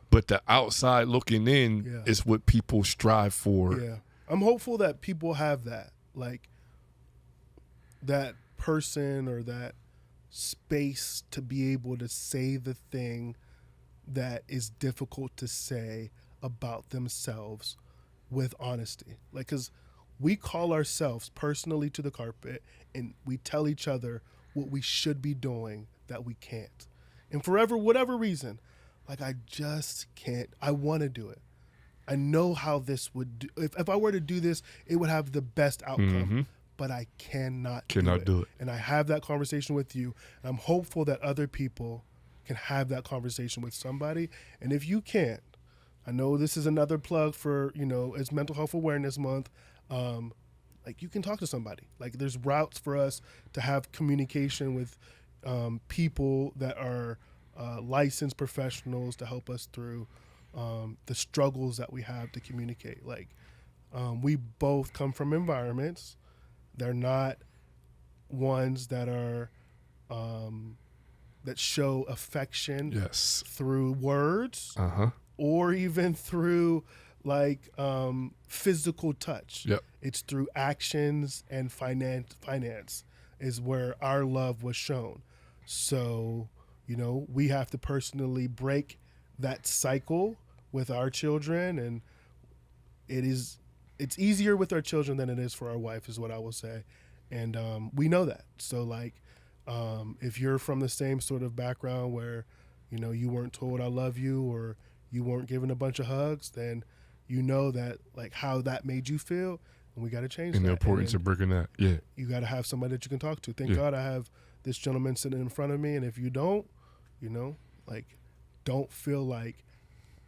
But the outside looking in is what people strive for. I'm hopeful that people have that, like that person or that space to be able to say the thing that is difficult to say about themselves with honesty. Like, because we call ourselves personally to the carpet and we tell each other what we should be doing that we can't. And forever, whatever reason, like, I just can't. I want to do it. I know how this would do. If I were to do this, it would have the best outcome. But I cannot do it. And I have that conversation with you. And I'm hopeful that other people can have that conversation with somebody. And if you can't, I know this is another plug for, it's Mental Health Awareness Month. Like, you can talk to somebody. Like, there's routes for us to have communication with people that are licensed professionals to help us through the struggles that we have to communicate. Like, we both come from environments. They're not ones that are that show affection Yes. through words Uh-huh. or even through like physical touch. Yep. It's through actions and finance is where our love was shown. So, you know, we have to personally break that cycle with our children, and it's easier with our children than it is for our wife, is what I will say. And we know that. So like if you're from the same sort of background where, you know, you weren't told I love you or you weren't given a bunch of hugs, then you know that like how that made you feel, and we got to change And that. the importance of breaking that. Yeah. You got to have somebody that you can talk to. Thank Yeah. God I have this gentleman sitting in front of me, and if you don't, you know, like don't feel like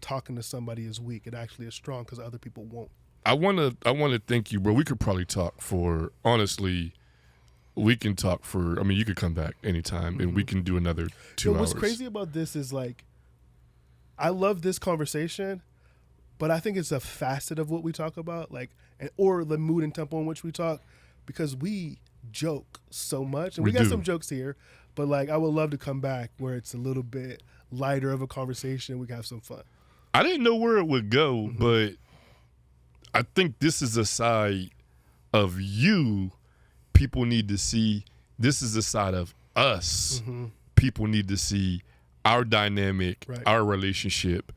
talking to somebody is weak. It actually is strong because other people won't. I want to thank you, bro. We could probably talk for, honestly, we can talk for, I mean, you could come back anytime and we can do another 2 hours. What's crazy about this is like, I love this conversation, but I think it's a facet of what we talk about, like, or the mood and tempo in which we talk, because we joke so much. And we got do. some jokes here, but like, I would love to come back where it's a little bit lighter of a conversation. We can have some fun. I didn't know where it would go, but I think this is a side of you people need to see. This is a side of us people need to see, our dynamic, Right. our relationship,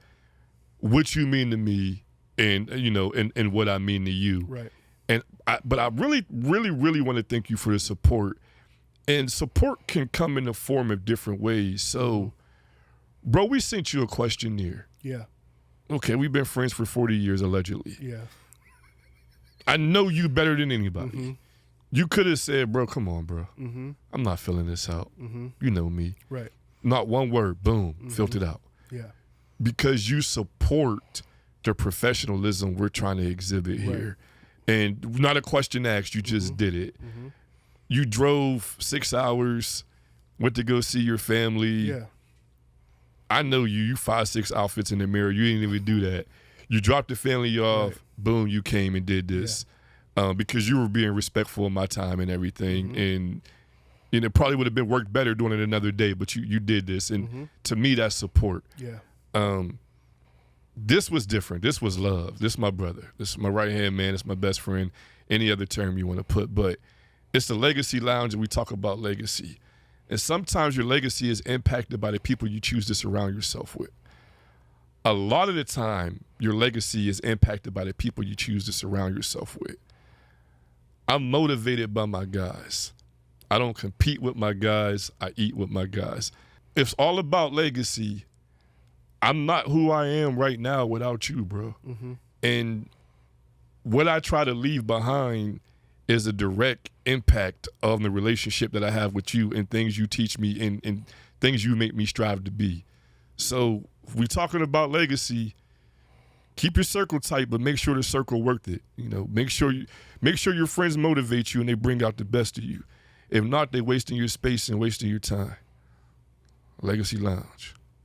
what you mean to me, and you know, and what I mean to you. Right. But I really, really, really want to thank you for the support. And support can come in the form of different ways. So, bro, we sent you a questionnaire. Yeah. Okay, we've been friends for 40 years, allegedly. Yeah. I know you better than anybody. You could have said, bro, come on, bro. I'm not filling this out. You know me. Right. Not one word, boom, filled it out. Yeah. Because you support the professionalism we're trying to exhibit here. And not a question asked, you just did it. You drove 6 hours, went to go see your family. Yeah. I know you 5-6 outfits in the mirror. You didn't even do that. You dropped the family off, boom, you came and did this. Because you were being respectful of my time and everything. And it probably would have been worked better doing it another day, but you did this. And to me, that's support. Yeah. This was different. This was love. This is my brother. This is my right-hand man. It's my best friend. Any other term you want to put. But it's the Legacy Lounge, and we talk about legacy. And sometimes your legacy is impacted by the people you choose to surround yourself with. A lot of the time, your legacy is impacted by the people you choose to surround yourself with. I'm motivated by my guys. I don't compete with my guys. I eat with my guys. It's all about legacy. I'm not who I am right now without you, bro. And what I try to leave behind is a direct impact of the relationship that I have with you and things you teach me and things you make me strive to be. So if we're talking about legacy, keep your circle tight, but make sure the circle worth it. You know, make sure your friends motivate you and they bring out the best of you. If not, they're wasting your space and wasting your time. Legacy Lounge.